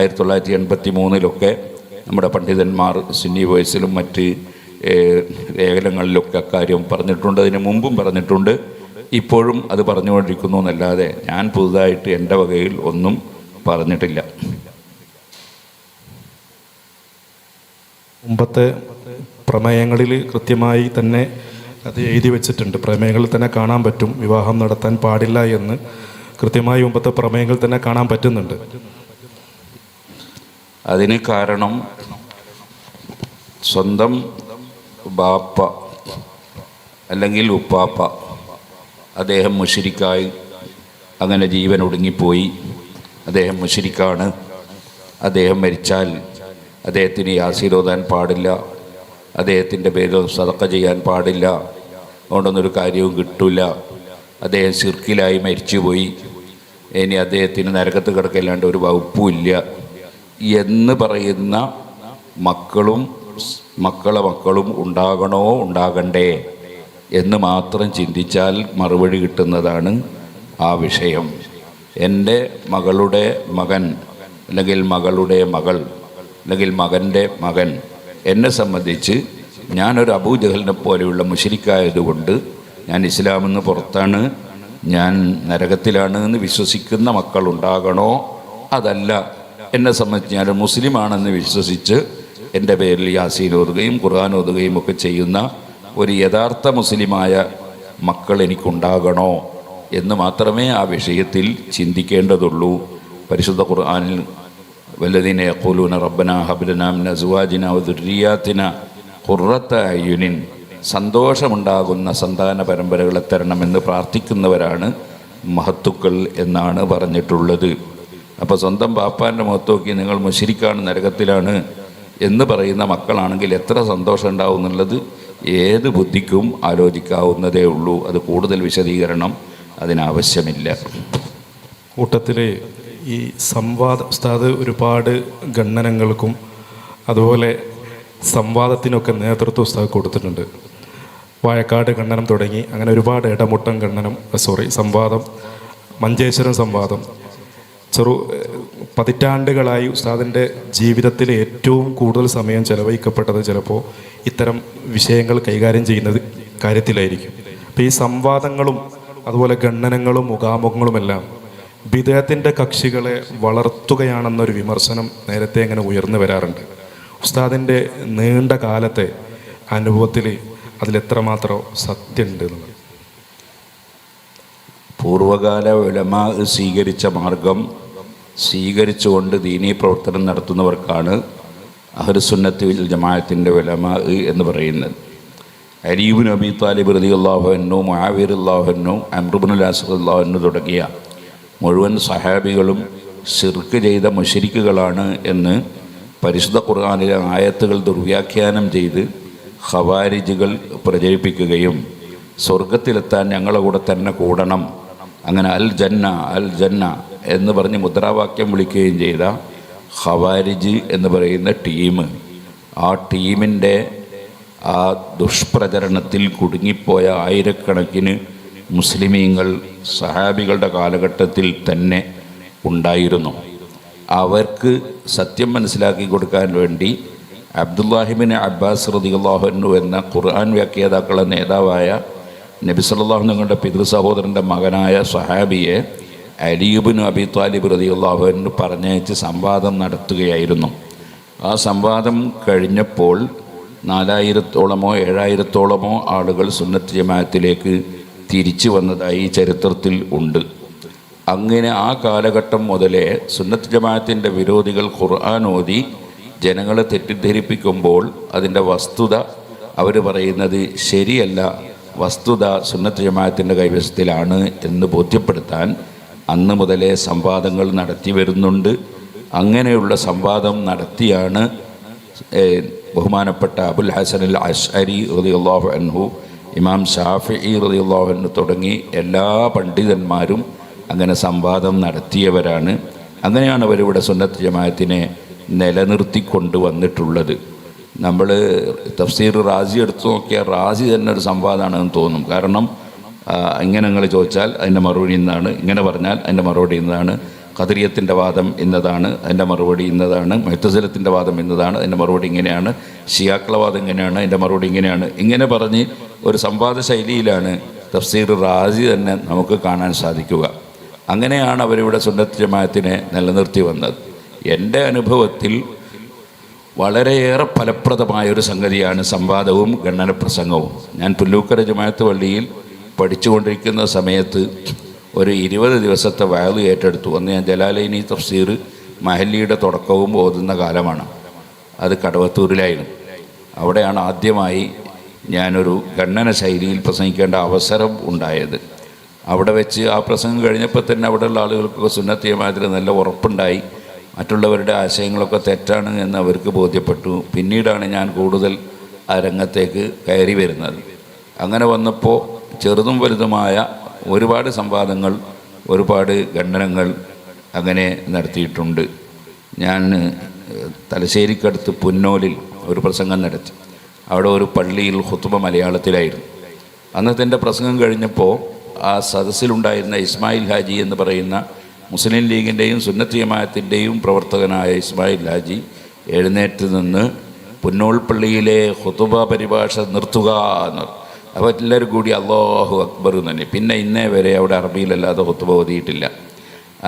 1983 നമ്മുടെ പണ്ഡിതന്മാർ സുന്നി വോയിസിലും മറ്റ് ലേഖനങ്ങളിലൊക്കെ അക്കാര്യം പറഞ്ഞിട്ടുണ്ട്. അതിന് മുമ്പും പറഞ്ഞിട്ടുണ്ട്, ഇപ്പോഴും അത് പറഞ്ഞുകൊണ്ടിരിക്കുന്നു എന്നല്ലാതെ ഞാൻ പുതുതായിട്ട് എൻ്റെ വകയിൽ ഒന്നും പറഞ്ഞിട്ടില്ല. മുമ്പത്തെ പ്രമേയങ്ങളിൽ കൃത്യമായി തന്നെ അത് എഴുതി വെച്ചിട്ടുണ്ട്. പ്രമേയങ്ങളിൽ തന്നെ കാണാൻ പറ്റും വിവാഹം നടത്താൻ പാടില്ല എന്ന് കൃത്യമായി മുമ്പത്തെ പ്രമേയങ്ങളിൽ തന്നെ കാണാൻ പറ്റുന്നുണ്ട്. അതിന് കാരണം സ്വന്തം ബാപ്പ അല്ലെങ്കിൽ ഉപ്പാപ്പ അദ്ദേഹം മുശ്രിക്കായി അങ്ങനെ ജീവൻ ഒടുങ്ങിപ്പോയി, അദ്ദേഹം മുശ്രിക്കാണ്, അദ്ദേഹം മരിച്ചാൽ അദ്ദേഹത്തിന് യാസീൻ ഓതാൻ പാടില്ല, അദ്ദേഹത്തിൻ്റെ പേരിൽ സദഖ ചെയ്യാൻ പാടില്ല, അതുകൊണ്ടൊന്നൊരു കാര്യവും കിട്ടില്ല, അദ്ദേഹം ശിർക്കിലായി മരിച്ചുപോയി, ഇനി അദ്ദേഹത്തിന് നരകത്ത് കിടക്കല്ലാണ്ട് ഒരു വകുപ്പുമില്ല എന്ന് പറയുന്ന മക്കളും ഉണ്ടാകണോ ഉണ്ടാകണ്ടേ എന്ന് മാത്രം ചിന്തിച്ചാൽ മറുപടി കിട്ടുന്നതാണ് ആ വിഷയം. എൻ്റെ മകളുടെ മകൻ അല്ലെങ്കിൽ മകളുടെ മകൾ അല്ലെങ്കിൽ മകൻ്റെ മകൻ എന്നെ സംബന്ധിച്ച് ഞാനൊരു അബൂജഹലിനെ പോലെയുള്ള മുശ്രിക്കായതുകൊണ്ട് ഞാൻ ഇസ്ലാമിൽ നിന്ന് പുറത്താണ്, ഞാൻ നരകത്തിലാണ് എന്ന് വിശ്വസിക്കുന്ന മക്കളുണ്ടാകണോ? അതല്ല, എന്നെ സംബന്ധിച്ച് ഞാൻ മുസ്ലിമാണെന്ന് വിശ്വസിച്ച് എൻ്റെ പേരിൽ യാസീൻ ഓതുകയും ഖുർആൻ ഓതുകയും ഒക്കെ ചെയ്യുന്ന ഒരു യഥാർത്ഥ മുസ്ലിമായ മക്കൾ എനിക്കുണ്ടാകണോ എന്ന് മാത്രമേ ആ വിഷയത്തിൽ ചിന്തിക്കേണ്ടതുള്ളൂ. പരിശുദ്ധ ഖുർആനിൽ വല്ലദീന യഖൂലൂന റബ്ബനാ ഹബ് ലനാ മിൻ അസ്വാജിനാ വദുർരിയാതിനാ ഖുർറത അയ്യുനിൻ, സന്തോഷമുണ്ടാകുന്ന സന്താന പരമ്പരകളെ തരണമെന്ന് പ്രാർത്ഥിക്കുന്നവരാണ് മഹത്തുക്കൾ എന്നാണ് പറഞ്ഞിട്ടുള്ളത്. അപ്പോൾ സ്വന്തം ബാപ്പാൻ്റെ മുഖത്ത് നോക്കി നിങ്ങൾ മുശ്രിക്കാണ്, നരകത്തിലാണ് എന്ന് പറയുന്ന മക്കളാണെങ്കിൽ എത്ര സന്തോഷം ഉണ്ടാവും എന്നുള്ളത് ഏത് ബുദ്ധിക്കും ആലോചിക്കാവുന്നതേ ഉള്ളൂ. അത് കൂടുതൽ വിശദീകരണം അതിനാവശ്യമില്ല. കൂട്ടത്തിൽ ഈ ഉസ്താദ് ഒരുപാട് ഖണ്ഡനങ്ങൾക്കും അതുപോലെ സംവാദത്തിനൊക്കെ നേതൃത്വം ഉസ്താദ് കൊടുത്തിട്ടുണ്ട്. വാഴക്കാട് ഖണ്ഡനം തുടങ്ങി അങ്ങനെ ഒരുപാട് ഇടമുട്ടം ഖണ്ഡനം സംവാദം, മഞ്ചേശ്വരം സംവാദം, പതിറ്റാണ്ടുകളായി ഉസ്താദിൻ്റെ ജീവിതത്തിൽ ഏറ്റവും കൂടുതൽ സമയം ചെലവഴിക്കപ്പെട്ടത് ചിലപ്പോൾ ഇത്തരം വിഷയങ്ങൾ കൈകാര്യം ചെയ്യുന്നത് കാര്യത്തിലായിരിക്കും. അപ്പോൾ ഈ സംവാദങ്ങളും അതുപോലെ ഖണ്ഡനങ്ങളും മുഖാമുഖങ്ങളുമെല്ലാം ബിദഅത്തിൻ്റെ കക്ഷികളെ വളർത്തുകയാണെന്നൊരു വിമർശനം നേരത്തെ അങ്ങനെ ഉയർന്നു വരാറുണ്ട്. ഉസ്താദിൻ്റെ നീണ്ട കാലത്തെ അനുഭവത്തിൽ അതിലെത്രമാത്രം സത്യമുണ്ട് എന്നുള്ളത്. പൂർവകാല ഉലമാ സ്വീകരിച്ച മാർഗം സ്വീകരിച്ചുകൊണ്ട് ദീനീ പ്രവർത്തനം നടത്തുന്നവർക്കാണ് അഹ്ലുസുന്നത്തി വൽ ജമാഅത്തിൻ്റെ ഉലമാ എന്ന് പറയുന്നത്. അലി ഇബ്നു അബീ താലിബ് റളിയല്ലാഹു അൻഹു, മുആവിയ റളിയല്ലാഹു അൻഹു, അംർ ഇബ്നുൽ ആസ് റളിയല്ലാഹു അൻഹു തുടങ്ങിയ മുഴുവൻ സഹാബികളും ശിർക്ക് ചെയ്ത മുശ്രിക്കുകളാണ് എന്ന് പരിശുദ്ധ ഖുർആനിലെ ആയത്തുകൾ ദുർവ്യാഖ്യാനം ചെയ്ത് ഖവാരിജുകൾ പ്രചരിപ്പിക്കുകയും സ്വർഗത്തിലെത്താൻ ഞങ്ങളുടെ കൂടെ തന്നെ കൂടണം, അങ്ങനെ അൽ ജന്ന അൽ ജന്ന എന്ന് പറഞ്ഞ് മുദ്രാവാക്യം വിളിക്കുകയും ചെയ്ത ഖവാരിജ് എന്ന് പറയുന്ന ടീം, ആ ടീമിൻ്റെ ആ ദുഷ്പ്രചരണത്തിൽ കുടുങ്ങിപ്പോയ ആയിരക്കണക്കിന് മുസ്ലിമീങ്ങൾ സഹാബികളുടെ കാലഘട്ടത്തിൽ തന്നെ ഉണ്ടായിരുന്നു. അവർക്ക് സത്യം മനസ്സിലാക്കി കൊടുക്കാൻ വേണ്ടി അബ്ദുല്ലാഹിബിൻ അബ്ബാസ് റളിയല്ലാഹു അൻഹു എന്ന ഖുർആൻ വ്യാഖ്യാതാക്കളുടെ നേതാവായ നബി സല്ലല്ലാഹു അലൈഹി വസല്ലമയുടെ പിതൃ സഹോദരൻ്റെ മകനായ സ്വഹാബിയെ അലി ഇബ്നു അബീ ത്വാലിബ് റളിയല്ലാഹു അൻഹു പറഞ്ഞയച്ച് സംവാദം നടത്തുകയായിരുന്നു. ആ സംവാദം കഴിഞ്ഞപ്പോൾ 4000ഓളമോ 7000ഓളമോ ആളുകൾ സുന്നത്ത് ജമാഅത്തിലേക്ക് തിരിച്ചു വന്നതായി ചരിത്രത്തിൽ ഉണ്ട്. അങ്ങനെ ആ കാലഘട്ടം മുതലേ സുന്നത്ത് ജമാഅത്തിൻ്റെ വിരോധികൾ ഖുർആൻ ഓതി ജനങ്ങളെ തെറ്റിദ്ധരിപ്പിക്കുമ്പോൾ അതിൻ്റെ വസ്തുത അവർ പറയുന്നത് ശരിയല്ല, വസ്തുത സുന്നത്ത് ജമാഅത്തിൻ്റെ കൈവശത്തിലാണ് എന്ന് ബോധ്യപ്പെടുത്താൻ അന്ന് മുതലേ സംവാദങ്ങൾ നടത്തി വരുന്നുണ്ട്. അങ്ങനെയുള്ള സംവാദം നടത്തിയാണ് ബഹുമാനപ്പെട്ട അബുൽ ഹസൻ അൽ അശ്അരി റളിയല്ലാഹു അൻഹു, ഇമാം ഷാഫിഈ റളിയല്ലാഹു അൻഹു തുടങ്ങി എല്ലാ പണ്ഡിതന്മാരും അങ്ങനെ സംവാദം നടത്തിയവരാണ്. അങ്ങനെയാണ് അവരിവിടെ സുന്നത്ത് ജമാഅത്തിനെ നിലനിർത്തിക്കൊണ്ട് വന്നിട്ടുള്ളത്. നമ്മൾ തഫ്സീർ റാസി എടുത്തു നോക്കിയാൽ റാസി തന്നെ ഒരു സംവാദമാണെന്ന് തോന്നും. കാരണം ഇങ്ങനെ നിങ്ങൾ ചോദിച്ചാൽ അതിൻ്റെ മറുപടി ഇന്നതാണ്, ഇങ്ങനെ പറഞ്ഞാൽ അതിൻ്റെ മറുപടി ഇന്നതാണ്, ഖദരിയത്തിൻ്റെ വാദം ഇന്നതാണ്, അതിൻ്റെ മറുപടി ഇന്നതാണ്, മുഅ്തസിലത്തിൻ്റെ വാദം ഇന്നതാണ്, അതിൻ്റെ മറുപടി ഇങ്ങനെയാണ്, ശിയാക്കള വാദം ഇങ്ങനെയാണ്, അതിൻ്റെ മറുപടി ഇങ്ങനെയാണ്, ഇങ്ങനെ പറഞ്ഞ് ഒരു സംവാദ ശൈലിയിലാണ് തഫ്സീർ റാസി തന്നെ നമുക്ക് കാണാൻ സാധിക്കുക. അങ്ങനെയാണ് അവരിവിടെ സുന്നത്ത് ജമാഅത്തിനെ നിലനിർത്തി വന്നത്. എൻ്റെ അനുഭവത്തിൽ വളരെയേറെ ഫലപ്രദമായൊരു സംഗതിയാണ് സംവാദവും ഖണ്ഡന പ്രസംഗവും. ഞാൻ പുല്ലൂക്കര ജമാഅത്ത് പള്ളിയിൽ പഠിച്ചുകൊണ്ടിരിക്കുന്ന സമയത്ത് ഒരു 20 ദിവസത്തെ വഅദ് ഏറ്റെടുത്തു. അന്ന് ഞാൻ ജലാലൈനി തഫ്സീർ മഹല്ലിയുടെ തുടക്കവും ഓതുന്ന കാലമാണ്. അത് കടവത്തൂരിലായിരുന്നു. അവിടെയാണ് ആദ്യമായി ഞാനൊരു ഖണ്ഡന ശൈലിയിൽ പ്രസംഗിക്കേണ്ട അവസരം ഉണ്ടായത്. അവിടെ വെച്ച് ആ പ്രസംഗം കഴിഞ്ഞപ്പോൾ തന്നെ അവിടെയുള്ള ആളുകൾക്കൊക്കെ സുന്നത്ത് ജമാഅത്തിൽ നല്ല ഉറപ്പുണ്ടായി. മറ്റുള്ളവരുടെ ആശയങ്ങളൊക്കെ തെറ്റാണ് എന്ന് അവർക്ക് ബോധ്യപ്പെട്ടു. പിന്നീടാണ് ഞാൻ കൂടുതൽ ആ രംഗത്തേക്ക് കയറി വരുന്നത്. അങ്ങനെ വന്നപ്പോൾ ചെറുതും വലുതുമായ ഒരുപാട് സംവാദങ്ങൾ, ഒരുപാട് ഖണ്ഡനങ്ങൾ അങ്ങനെ നടത്തിയിട്ടുണ്ട്. ഞാൻ തലശ്ശേരിക്കടുത്ത് പുന്നോലിൽ ഒരു പ്രസംഗം നടത്തി. അവിടെ ഒരു പള്ളിയിൽ ഖുത്ബ മലയാളത്തിലായിരുന്നു. അന്നത്തെ എൻ്റെ പ്രസംഗം കഴിഞ്ഞപ്പോൾ ആ സദസ്സിലുണ്ടായിരുന്ന ഇസ്മായിൽ ഹാജി എന്ന് പറയുന്ന മുസ്ലിം ലീഗിൻ്റെയും സുന്നത്ത് ജമാഅത്തിൻ്റെയും പ്രവർത്തകനായ ഇസ്മായിൽ ഹാജി എഴുന്നേറ്റ് നിന്ന് പുന്നോൾ പള്ളിയിലെ ഖുത്ബ പരിഭാഷ നിർത്തുക എന്ന്. അപ്പോൾ എല്ലാവരും കൂടി അല്ലാഹു അക്ബർ തന്നെ. പിന്നെ ഇന്നേ വരെ അവിടെ അറബിയിലല്ലാതെ ഖുത്ബ ഓതിയിട്ടില്ല.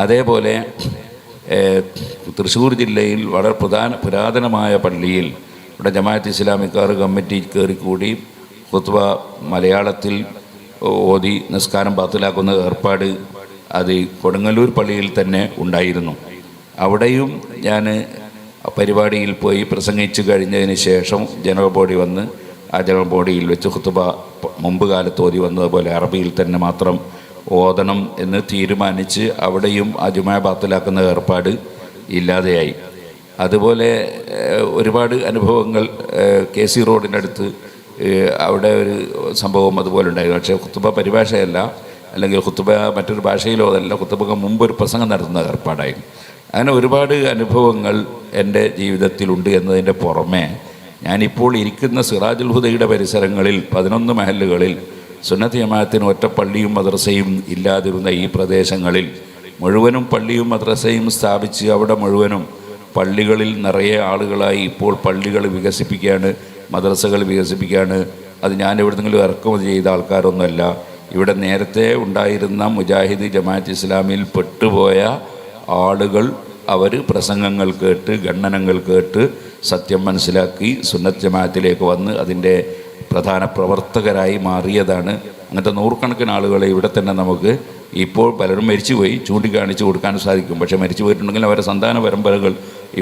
അതേപോലെ തൃശ്ശൂർ ജില്ലയിൽ വളരെ പുരാതനമായ പള്ളിയിൽ ഇവിടെ ജമാഅത്ത് ഇസ്ലാമിക്കാർ കമ്മിറ്റി കയറിക്കൂടി ഖുത്ബ മലയാളത്തിൽ ഓതി നിസ്കാരം ബാത്തിലാക്കുന്ന ഏർപ്പാട് അത് കൊടുങ്ങല്ലൂർ പള്ളിയിൽ തന്നെ ഉണ്ടായിരുന്നു. അവിടെയും ഞാൻ പരിപാടിയിൽ പോയി പ്രസംഗിച്ചു കഴിഞ്ഞതിന് ശേഷം ജനറൽ ബോഡി വന്ന് ആ ജനറൽ ബോഡിയിൽ വെച്ച് ഖുത്ബ മുമ്പ് കാലത്ത് ഓതി വന്നതുപോലെ അറബിയിൽ തന്നെ മാത്രം ഓതണം എന്ന് തീരുമാനിച്ച് അവിടെയും ആ ജുമാ ബാത്തിലാക്കുന്ന ഏർപ്പാട് ഇല്ലാതെയായി. അതുപോലെ ഒരുപാട് അനുഭവങ്ങൾ KC റോഡിനടുത്ത് അവിടെ ഒരു സംഭവം അതുപോലെ ഉണ്ടായിരുന്നു. പക്ഷേ ഖുത്ബ പരിഭാഷയല്ല, അല്ലെങ്കിൽ ഖുത്ബ മറ്റൊരു ഭാഷയിലോ അതല്ല, ഖുത്ബക്ക് മുമ്പ് ഒരു പ്രസംഗം നടത്തുന്ന ഏർപ്പാടായിരുന്നു. അങ്ങനെ ഒരുപാട് അനുഭവങ്ങൾ എൻ്റെ ജീവിതത്തിലുണ്ട് എന്നതിൻ്റെ പുറമെ ഞാനിപ്പോൾ ഇരിക്കുന്ന സിറാജുൽ ഹുദയുടെ പരിസരങ്ങളിൽ 11 മഹല്ലുകളിൽ സുന്നത്ത് ജമാഅത്തിന് ഒറ്റ പള്ളിയും മദ്രസയും ഇല്ലാതിരുന്ന ഈ പ്രദേശങ്ങളിൽ മുഴുവനും പള്ളിയും മദ്രസയും സ്ഥാപിച്ച് അവിടെ മുഴുവനും പള്ളികളിൽ നിറയെ ആളുകളായി ഇപ്പോൾ പള്ളികൾ വികസിപ്പിക്കുകയാണ്, മദ്രസകൾ വികസിപ്പിക്കുകയാണ്. അത് ഞാൻ എവിടെന്നെങ്കിലും ഇറക്കുമതി ചെയ്ത ആൾക്കാരൊന്നുമല്ല. ഇവിടെ നേരത്തെ ഉണ്ടായിരുന്ന മുജാഹിദ് ജമാഅത്ത് ഇസ്ലാമിയിൽ പെട്ടുപോയ ആളുകൾ അവർ പ്രസംഗങ്ങൾ കേട്ട് ഖണ്ഡനങ്ങൾ കേട്ട് സത്യം മനസ്സിലാക്കി സുന്നത്ത് ജമാഅത്തിലേക്ക് വന്ന് അതിൻ്റെ പ്രധാന പ്രവർത്തകരായി മാറിയതാണ്. അങ്ങനത്തെ നൂറുകണക്കിന് ആളുകളെ ഇവിടെ തന്നെ നമുക്ക് ഇപ്പോൾ പലരും മരിച്ചുപോയി ചൂണ്ടിക്കാണിച്ച് കൊടുക്കാൻ സാധിക്കും. പക്ഷേ മരിച്ചു പോയിട്ടുണ്ടെങ്കിൽ അവരുടെ സന്താന പരമ്പരകൾ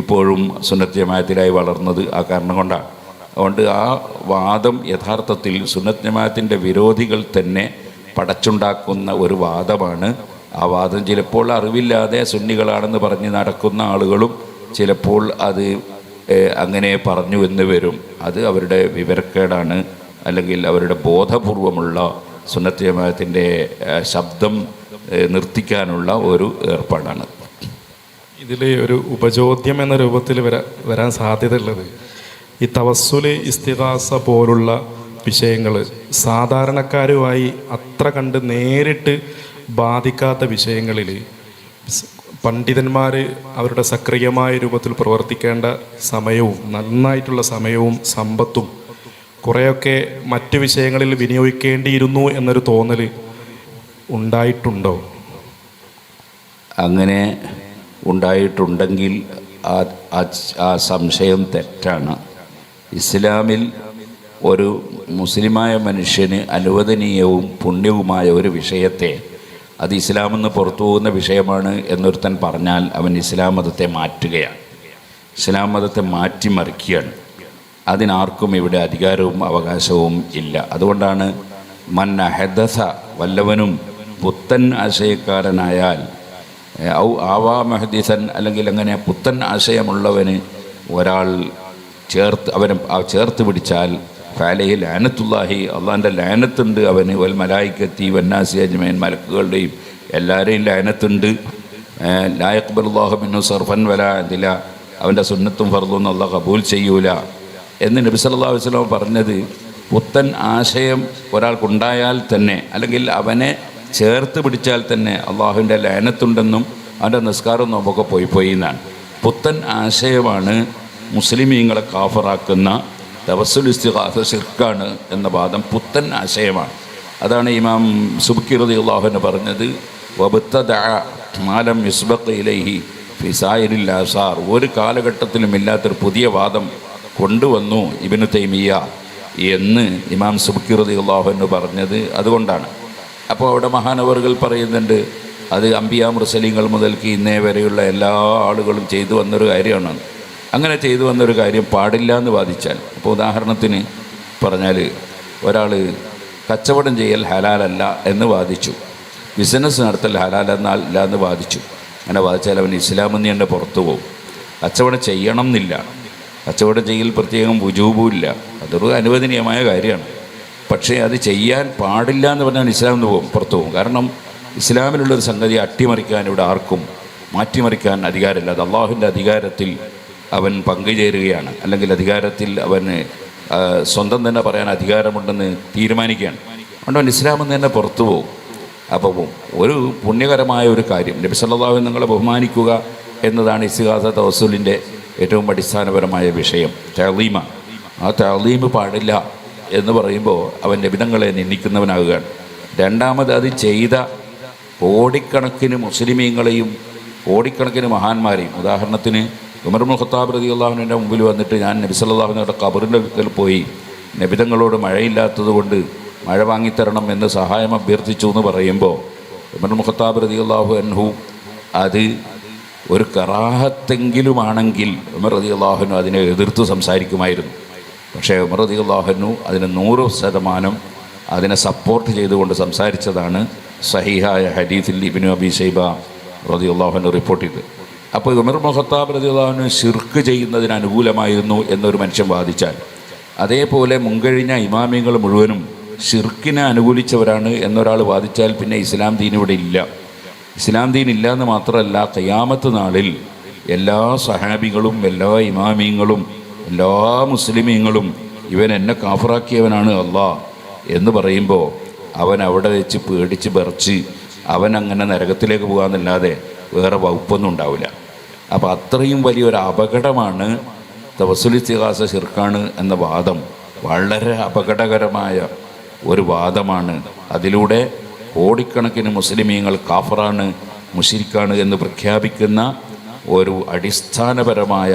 ഇപ്പോഴും സുന്നത്ത് ജമാഅത്തിലായി വളർന്നത് ആ കാരണം കൊണ്ടാണ്. അതുകൊണ്ട് ആ വാദം യഥാർത്ഥത്തിൽ സുന്നത്ത് ജമാഅത്തിൻ്റെ വിരോധികൾ തന്നെ പടച്ചുണ്ടാക്കുന്ന ഒരു വാദമാണ്. ആ വാദം ചിലപ്പോൾ അറിവില്ലാതെ സുന്നികളാണെന്ന് പറഞ്ഞ് നടക്കുന്ന ആളുകളും ചിലപ്പോൾ അത് അങ്ങനെ പറഞ്ഞു എന്ന് വരും. അത് അവരുടെ വിവരക്കേടാണ്, അല്ലെങ്കിൽ അവരുടെ ബോധപൂർവമുള്ള സുന്നത്ത് ജമാഅത്തിൻ്റെ ശബ്ദം നിർത്തിക്കാനുള്ള ഒരു ഏർപ്പാടാണ്. ഇതിൽ ഒരു ഉപചോദ്യം എന്ന രൂപത്തിൽ വരാൻ സാധ്യതയുള്ളത്, ഈ തവസ്സുൽ ഇസ്തിഗാസ പോലുള്ള വിഷയങ്ങൾ സാധാരണക്കാരുമായി അത്ര കണ്ട് നേരിട്ട് ബാധിക്കാത്ത വിഷയങ്ങളിൽ പണ്ഡിതന്മാർ അവരുടെ സക്രിയമായ രൂപത്തിൽ പ്രവർത്തിക്കേണ്ട സമയവും നന്നായിട്ടുള്ള സമയവും സമ്പത്തും കുറേയൊക്കെ മറ്റ് വിഷയങ്ങളിൽ വിനിയോഗിക്കേണ്ടിയിരുന്നു എന്നൊരു തോന്നൽ ഉണ്ടായിട്ടുണ്ടോ? അങ്ങനെ ഉണ്ടായിട്ടുണ്ടെങ്കിൽ ആ സംശയം തെറ്റാണ്. ഇസ്ലാമിൽ ഒരു മുസ്ലിമായ മനുഷ്യന് അനുവദനീയവും പുണ്യവുമായ ഒരു വിഷയത്തെ അത് ഇസ്ലാമെന്ന് പുറത്തു പോകുന്ന വിഷയമാണ് എന്നൊരുത്തൻ പറഞ്ഞാൽ അവൻ ഇസ്ലാം മതത്തെ മാറ്റുകയാണ്, ഇസ്ലാം മതത്തെ മാറ്റിമറിക്കുകയാണ്. അതിനാർക്കും ഇവിടെ അധികാരവും അവകാശവും ഇല്ല. അതുകൊണ്ടാണ് മൻ അഹദസ, വല്ലവനും പുത്തൻ ആശയക്കാരനായാൽ, ഔ ആവാ മഹദിസൻ, അല്ലെങ്കിൽ അങ്ങനെ പുത്തൻ ആശയമുള്ളവന് ഒരാൾ ചേർത്ത് പിടിച്ചാൽ ഫാലയിൽ ലാനത്തുല്ലാഹി, അള്ളാൻ്റെ ലാനത്തുണ്ട് അവന്, വൽ മലായിക്കത്തി വന്നാസി അജ്മൈൻ, മലക്കുകളുടെയും എല്ലാവരെയും ലാനത്തുണ്ട്. ലാ യഖ്ബലുല്ലാഹു മിൻഹു സർഫൻ വലാ അദില, അവൻ്റെ സുന്നത്തും ഫർദൊന്നും അള്ളാഹ് കബൂൽ ചെയ്യൂല എന്ന് നബി സല്ലല്ലാഹു അലൈഹി വസല്ലം പറഞ്ഞത്. പുത്തൻ ആശയം ഒരാൾക്കുണ്ടായാൽ തന്നെ, അല്ലെങ്കിൽ അവനെ ചേർത്ത് പിടിച്ചാൽ തന്നെ അള്ളാഹുവിൻ്റെ ലാനത്തുണ്ടെന്നും അവൻ്റെ നിസ്കാരം നോമ്പൊക്കെ പോയി എന്നാണ്. പുത്തൻ ആശയമാണ് മുസ്ലിമീങ്ങളെ കാഫറാക്കുന്ന തവസ്സുൽ ഇസ്തിഗാസ ശിർക്കാണ് എന്ന വാദം പുത്തൻ ആശയമാണ്. അതാണ് ഇമാം സുബ്കി റളിയല്ലാഹു അൻഹു പറഞ്ഞത്, വബ്തദഅ മാലം യുസ്ബഖ് ഇലൈഹി ഫി സായിരിൽ ആസാർ, ഒരു കാലഘട്ടത്തിലും ഇല്ലാത്തൊരു പുതിയ വാദം കൊണ്ടുവന്നു ഇബ്നു തൈമിയ്യ എന്ന് ഇമാം സുബ്കി റളിയല്ലാഹു അൻഹു പറഞ്ഞത് അതുകൊണ്ടാണ്. അപ്പോൾ അവിടെ മഹാനവറുകൾ പറയുന്നുണ്ട്, അത് അംബിയാ മുർസലീങ്ങൾ മുതൽക്ക് ഇന്നേ വരെയുള്ള എല്ലാ ആളുകളും ചെയ്തു വന്നൊരു കാര്യമാണ്. അങ്ങനെ ചെയ്തു വന്നൊരു കാര്യം പാടില്ല എന്ന് വാദിച്ചാൽ, അപ്പോൾ ഉദാഹരണത്തിന് പറഞ്ഞാൽ ഒരാൾ കച്ചവടം ചെയ്യൽ ഹലാലല്ല എന്ന് വാദിച്ചു, ബിസിനസ് നടത്തൽ ഹലാലല്ല എന്ന് വാദിച്ചു. അങ്ങനെ വാദിച്ചാൽ അവൻ ഇസ്ലാമിൽ നിന്ന് തന്നെ പുറത്തു പോകും. കച്ചവടം ചെയ്യണം എന്നില്ല, കച്ചവടം ചെയ്യൽ പ്രത്യേകം വുജൂബുമില്ല, അതൊരു അനുവദനീയമായ കാര്യമാണ്. പക്ഷേ അത് ചെയ്യാൻ പാടില്ല എന്ന് പറഞ്ഞാൽ ഇസ്ലാമിൽ നിന്ന് പുറത്തു പോകും. കാരണം ഇസ്ലാമിലുള്ളൊരു സംഗതി അട്ടിമറിക്കാൻ ഇവിടെ ആർക്കും മാറ്റിമറിക്കാൻ അധികാരമില്ല. അത് അള്ളാഹുവിൻ്റെ അധികാരത്തിൽ അവൻ പങ്കുചേരുകയാണ്, അല്ലെങ്കിൽ അധികാരത്തിൽ അവന് സ്വന്തം തന്നെ പറയാൻ അധികാരമുണ്ടെന്ന് തീരുമാനിക്കുകയാണ്. അതുകൊണ്ട് അവൻ ഇസ്ലാമിൽ നിന്ന് തന്നെ പുറത്തു പോകും. അപ്പോൾ ഒരു പുണ്യകരമായ ഒരു കാര്യം, നബി സല്ലല്ലാഹു അലൈഹി വസല്ലം നിങ്ങളെ ബഹുമാനിക്കുക എന്നതാണ് ഇസ്തിഗാസ തവസ്സുലിൻ്റെ ഏറ്റവും അടിസ്ഥാനപരമായ വിഷയം, തഅലീമ. ആ തഅലീം പാടില്ല എന്ന് പറയുമ്പോൾ അവൻ നബിതങ്ങളെ നിന്ദിക്കുന്നവനാകുകയാണ്. രണ്ടാമത് അത് ചെയ്ത കോടിക്കണക്കിന് മുസ്ലിമീങ്ങളെയും കോടിക്കണക്കിന് മഹാന്മാരെയും, ഉദാഹരണത്തിന് ഉമർ ഇബ്നുൽ ഖത്താബ് റളിയല്ലാഹു അൻഹുവിൻ്റെ മുമ്പിൽ വന്നിട്ട് ഞാൻ നബി സല്ലല്ലാഹു അലൈഹി വസല്ലം ഖബറിൻ്റെ അടുക്കൽ പോയി നബിതങ്ങളോട് മഴയില്ലാത്തത് കൊണ്ട് മഴ വാങ്ങിത്തരണം എന്ന് സഹായം അഭ്യർത്ഥിച്ചു എന്ന് പറയുമ്പോൾ ഉമർ ഇബ്നുൽ ഖത്താബ് റളിയല്ലാഹു അൻഹു അത് ഒരു കറാഹത്തെങ്കിലുമാണെങ്കിൽ ഉമർ റളിയല്ലാഹു അൻഹു അതിനെ എതിർത്ത് സംസാരിക്കുമായിരുന്നു. പക്ഷേ ഉമർ റളിയല്ലാഹു അൻഹു അതിന് 100% അതിനെ സപ്പോർട്ട് ചെയ്തുകൊണ്ട് സംസാരിച്ചതാണ് സഹീഹായ ഹദീസിൽ ഇബ്നു അബീ ശൈബ റളിയല്ലാഹു അൻഹു റിപ്പോർട്ട് ചെയ്തത്. അപ്പോൾ ഉമർ ഇബ്നുൽ ഖത്താബ് റളിയല്ലാഹു അൻഹു ശിർക്ക് ചെയ്യുന്നതിന് അനുകൂലമായിരുന്നു എന്നൊരു മനുഷ്യൻ വാദിച്ചാൽ, അതേപോലെ മുൻകഴിഞ്ഞ ഇമാമിങ്ങൾ മുഴുവനും ശിർക്കിനെ അനുകൂലിച്ചവരാണ് എന്നൊരാൾ വാദിച്ചാൽ പിന്നെ ഇസ്ലാം ദീൻ ഇവിടെ ഇല്ല. ഇസ്ലാം ദീൻ ഇല്ല എന്ന് മാത്രമല്ല, ഖിയാമത്ത് നാളിൽ എല്ലാ സഹാബികളും എല്ലാ ഇമാമിങ്ങളും എല്ലാ മുസ്ലിമീങ്ങളും ഇവൻ എന്നെ കാഫറാക്കിയവനാണ് അല്ലാഹ് എന്ന് പറയുമ്പോൾ അവൻ അവിടെ വെച്ച് പേടിച്ച് ബർച്ച് അവൻ അങ്ങനെ നരകത്തിലേക്ക് പോകാമെന്നല്ലാതെ വേറെ വകുപ്പൊന്നും ഉണ്ടാവില്ല. അപ്പോൾ അത്രയും വലിയൊരു അപകടമാണ് തവസ്സുൽ ഇസ്തിഗാസ ശിർക്കാണ് എന്ന വാദം. വളരെ അപകടകരമായ ഒരു വാദമാണ്. അതിലൂടെ കോടിക്കണക്കിന് മുസ്ലിമീങ്ങൾ കാഫറാണ്, മുശ്രിക്കാണ് എന്ന് പ്രഖ്യാപിക്കുന്ന ഒരു അടിസ്ഥാനപരമായ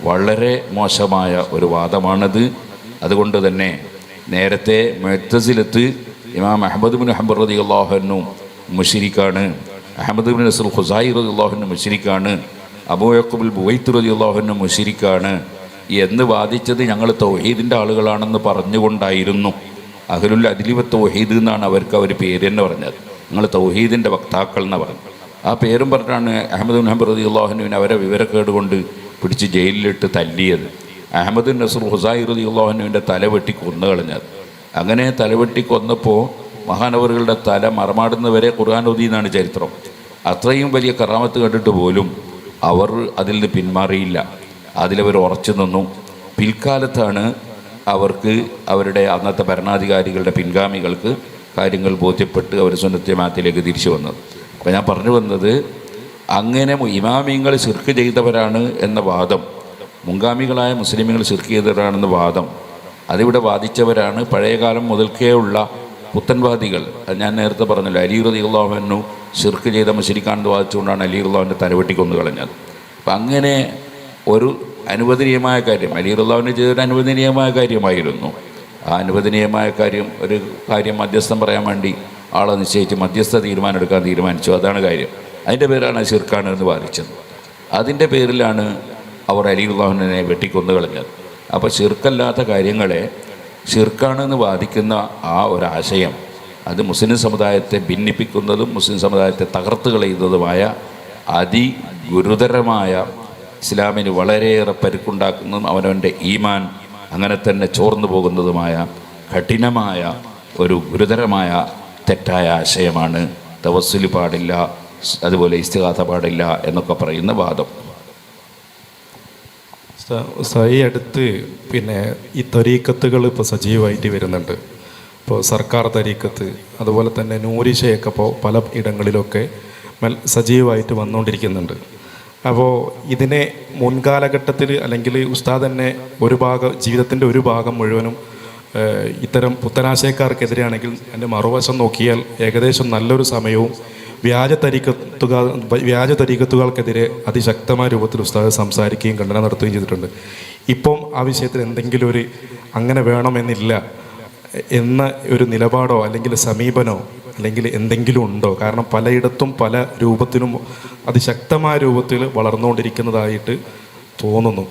വളരെ മോശമായ ഒരു വാദമാണത്. അതുകൊണ്ട് തന്നെ നേരത്തെ മുഅ്തസിലത്ത് ഇമാം അഹ്മദ് ബിൻ ഹംബൽ റളിയല്ലാഹു അൻഹു മുശ്രിക്കാണ്, അഹ്മദ് ബിൻ നസ്ർ ഖുസായി റളിയല്ലാഹു അൻഹു മുശ്രിക്കാണ്, അബൂ യഖ്ബുൽ ബുവൈത്ത് റളിയല്ലാഹു അൻഹു മുശ്രിക്കാണ് എന്ന് വാദിച്ചത് ഞങ്ങൾ തൗഹീദിൻ്റെ ആളുകളാണെന്ന് പറഞ്ഞുകൊണ്ടായിരുന്നു. അഹ്ലുൽ അദ്ലി വ തൗഹീദ് എന്നാണ് അവർ പേര് തന്നെ പറഞ്ഞത്. ഞങ്ങൾ തൗഹീദിൻ്റെ വക്താക്കൾ എന്ന് പറഞ്ഞു. ആ പേരും പറഞ്ഞാണ് അഹ്മദ് ബിൻ ഹംബൽ റളിയല്ലാഹു അൻഹുവിനെ അവരെ വിവരക്കേട് കൊണ്ട് പിടിച്ച് ജയിലിലിട്ട് തല്ലിയത്. അഹ്മദ് നസ്ർ ഹുസായി റളിയല്ലാഹു അൻഹുവിൻ്റെ തല വെട്ടി കൊന്നു കളഞ്ഞത്. അങ്ങനെ തലവെട്ടി കൊന്നപ്പോൾ മഹാനവറുകളുടെ തല മറമാടുന്നവരെ ഖുർആൻ ഓതി എന്നാണ് ചരിത്രം. അത്രയും വലിയ കറാമത്ത് കണ്ടിട്ട് പോലും അവർ അതിൽ നിന്ന് പിന്മാറിയില്ല, അതിലവർ ഉറച്ചു നിന്നു. പിൽക്കാലത്താണ് അവർക്ക് അവരുടെ അന്നത്തെ ഭരണാധികാരികളുടെ പിൻഗാമികൾക്ക് കാര്യങ്ങൾ ബോധ്യപ്പെട്ട് അവർ സുന്നത്ത് ജമാഅത്തിലേക്ക് തിരിച്ചു വന്നത്. അപ്പോൾ ഞാൻ പറഞ്ഞു വന്നത്, അങ്ങനെ ഇമാമിങ്ങൾ ശിർക്ക് ചെയ്തവരാണ് എന്ന വാദം, മുൻഗാമികളായ മുസ്ലിമുകൾ ശിർക്ക് ചെയ്തവരാണെന്ന വാദം, അതിവിടെ വാദിച്ചവരാണ് പഴയകാലം മുതൽക്കേ ഉള്ള പുത്തൻവാദികൾ. ഞാൻ നേരത്തെ പറഞ്ഞല്ലോ, അലി റളിയല്ലാഹു അൻഹു ശിർക്ക് ചെയ്ത മുശ്രിക്കാണെന്ന് വാദിച്ചുകൊണ്ടാണ് അലി റളിയല്ലാഹുവിൻ്റെ തലവെട്ടി കൊന്നു കളഞ്ഞത്. അപ്പം അങ്ങനെ ഒരു അനുവദനീയമായ കാര്യം അലി റളിയല്ലാഹു ചെയ്തൊരു അനുവദനീയമായ കാര്യമായിരുന്നു. ആ അനുവദനീയമായ ഒരു കാര്യം മധ്യസ്ഥം പറയാൻ വേണ്ടി ആളെ നിശ്ചയിച്ച് മധ്യസ്ഥ തീരുമാനം എടുക്കാൻ തീരുമാനിച്ചു. അതാണ് കാര്യം. അതിൻ്റെ പേരാണ് ശിർക്കാണ് എന്ന് വാദിച്ചത്. അതിൻ്റെ പേരിലാണ് അവർ അലി റളിയല്ലാഹുവിനെ വെട്ടിക്കൊന്നു കളഞ്ഞത്. അപ്പോൾ ശിർക്കല്ലാത്ത കാര്യങ്ങളെ ശിർക്കാണെന്ന് വാദിക്കുന്ന ആ ഒരാശയം, അത് മുസ്ലിം സമുദായത്തെ ഭിന്നിപ്പിക്കുന്നതും മുസ്ലിം സമുദായത്തെ തകർത്ത് കളയുന്നതുമായ അതിഗുരുതരമായ, ഇസ്ലാമിന് വളരെയേറെ പരുക്കുണ്ടാക്കുന്നതും അവനവൻ്റെ ഈമാൻ അങ്ങനെ തന്നെ ചോർന്നു പോകുന്നതുമായ കഠിനമായ ഒരു ഗുരുതരമായ തെറ്റായ ആശയമാണ് തവസ്സുൽ പാടില്ല, അതുപോലെ ഇസ്തിഗാസ പാടില്ല എന്നൊക്കെ പറയുന്ന വാദം. ഈ അടുത്ത് ഈ തരീക്കത്തുകൾ ഇപ്പോൾ സജീവമായിട്ട് വരുന്നുണ്ട്. ഇപ്പോൾ സർക്കാർ തരീക്കത്ത്, അതുപോലെ തന്നെ നൂരിശയൊക്കെ ഇപ്പോൾ പല ഇടങ്ങളിലൊക്കെ സജീവമായിട്ട് വന്നുകൊണ്ടിരിക്കുന്നുണ്ട്. അപ്പോൾ ഇതിനെ മുൻകാലഘട്ടത്തിൽ അല്ലെങ്കിൽ ഉസ്താദ് തന്നെ ജീവിതത്തിൻ്റെ ഒരു ഭാഗം മുഴുവനും ഇത്തരം പുത്തനാശയക്കാർക്കെതിരെയാണെങ്കിൽ എൻ്റെ മറുവശം നോക്കിയാൽ ഏകദേശം നല്ലൊരു സമയവും വ്യാജ തരീക്കത്തുകൾക്കെതിരെ അതിശക്തമായ രൂപത്തിൽ ഉസ്താദ് സംസാരിക്കുകയും ഖണ്ഡന നടത്തുകയും ചെയ്തിട്ടുണ്ട്. ഇപ്പം ആ വിഷയത്തിൽ എന്തെങ്കിലും അങ്ങനെ വേണമെന്നില്ല എന്ന ഒരു നിലപാടോ അല്ലെങ്കിൽ സമീപനോ അല്ലെങ്കിൽ എന്തെങ്കിലും ഉണ്ടോ? കാരണം പലയിടത്തും പല രൂപത്തിലും അതിശക്തമായ രൂപത്തിൽ വളർന്നുകൊണ്ടിരിക്കുന്നതായിട്ട് തോന്നുന്നു.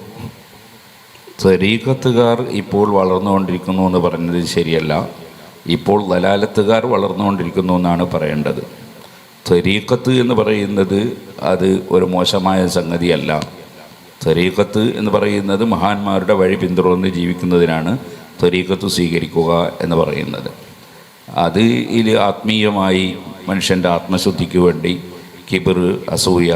തരീഖത്തുകാർ ഇപ്പോൾ വളർന്നുകൊണ്ടിരിക്കുന്നു എന്ന് പറഞ്ഞത് ശരിയല്ല. ഇപ്പോൾ ദലാലത്തുകാർ വളർന്നുകൊണ്ടിരിക്കുന്നു എന്നാണ് പറയേണ്ടത്. തരീഖത്ത് എന്ന് പറയുന്നത് അത് ഒരു മോശമായ സംഗതിയല്ല. തരീഖത്ത് എന്ന് പറയുന്നത് മഹാന്മാരുടെ വഴി പിന്തുടർന്ന് ജീവിക്കുന്നതിനാണ് തരീഖത്ത് സ്വീകരിക്കുക എന്ന് പറയുന്നത്. അതിൽ ആത്മീയമായി മനുഷ്യൻ്റെ ആത്മശുദ്ധിക്ക് വേണ്ടി കിബിർ, അസൂയ,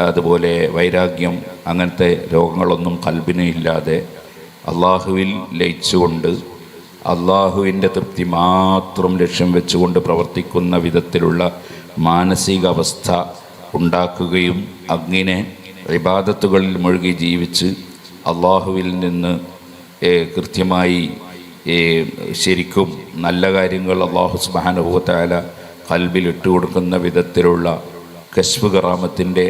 അതുപോലെ വൈരാഗ്യം, അങ്ങനത്തെ രോഗങ്ങളൊന്നും കൽബിന് ഇല്ലാതെ അള്ളാഹുവിൽ ലയിച്ചുകൊണ്ട് അള്ളാഹുവിൻ്റെ തൃപ്തി മാത്രം ലക്ഷ്യം വെച്ചുകൊണ്ട് പ്രവർത്തിക്കുന്ന വിധത്തിലുള്ള മാനസികാവസ്ഥ ഉണ്ടാക്കുകയും അങ്ങനെ ഇബാദത്തുകളിൽ മുഴുകി ജീവിച്ച് അള്ളാഹുവിൽ നിന്ന് കൃത്യമായി ശരിക്കും നല്ല കാര്യങ്ങൾ അള്ളാഹു സുബ്ഹാനഹു വ തആല ഖൽബിൽ ഇട്ടുകൊടുക്കുന്ന വിധത്തിലുള്ള കശ്ഫ് കറാമത്തിൻ്റെ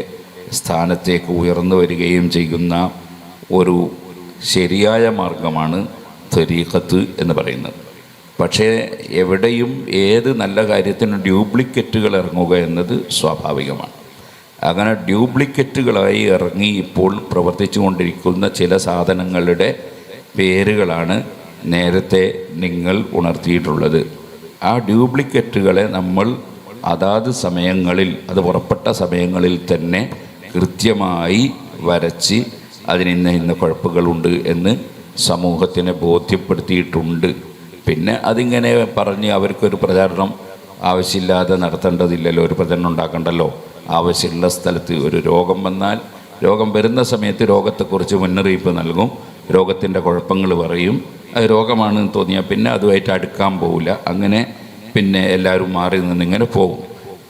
സ്ഥാനത്തേക്ക് ഉയർന്നു വരികയും ചെയ്യുന്ന ഒരു ശരിയായ മാർഗമാണ് തരീഖത്ത് എന്ന് പറയുന്നത്. പക്ഷേ എവിടെയും ഏത് നല്ല കാര്യത്തിനും ഡ്യൂപ്ലിക്കേറ്റുകൾ ഇറങ്ങുക എന്നത് സ്വാഭാവികമാണ്. അങ്ങനെ ഡ്യൂപ്ലിക്കേറ്റുകളായി ഇറങ്ങി ഇപ്പോൾ പ്രവർത്തിച്ചു കൊണ്ടിരിക്കുന്ന ചില സാധനങ്ങളുടെ പേരുകളാണ് നേരത്തെ നിങ്ങൾ ഉണർത്തിയിട്ടുള്ളത്. ആ ഡ്യൂപ്ലിക്കേറ്റുകളെ നമ്മൾ അതാത് സമയങ്ങളിൽ, അത് പുറപ്പെട്ട സമയങ്ങളിൽ തന്നെ കൃത്യമായി വരച്ച് അതിന് ഇന്ന കുഴപ്പങ്ങളുണ്ട് എന്ന് സമൂഹത്തിനെ ബോധ്യപ്പെടുത്തിയിട്ടുണ്ട്. പിന്നെ അതിങ്ങനെ പറഞ്ഞ് അവർക്കൊരു പ്രചാരണം ആവശ്യമില്ലാതെ നടത്തേണ്ടതില്ലല്ലോ, ഒരു പ്രചരണം ഉണ്ടാക്കണ്ടല്ലോ. ആവശ്യമുള്ള സ്ഥലത്ത് ഒരു രോഗം വന്നാൽ രോഗം വരുന്ന സമയത്ത് രോഗത്തെക്കുറിച്ച് മുന്നറിയിപ്പ് നൽകും, രോഗത്തിൻ്റെ കുഴപ്പങ്ങൾ പറയും. അത് രോഗമാണെന്ന് തോന്നിയാൽ പിന്നെ അതുമായിട്ട് അടുക്കാൻ പോവില്ല. അങ്ങനെ പിന്നെ എല്ലാവരും മാറി നിന്നിങ്ങനെ പോകും.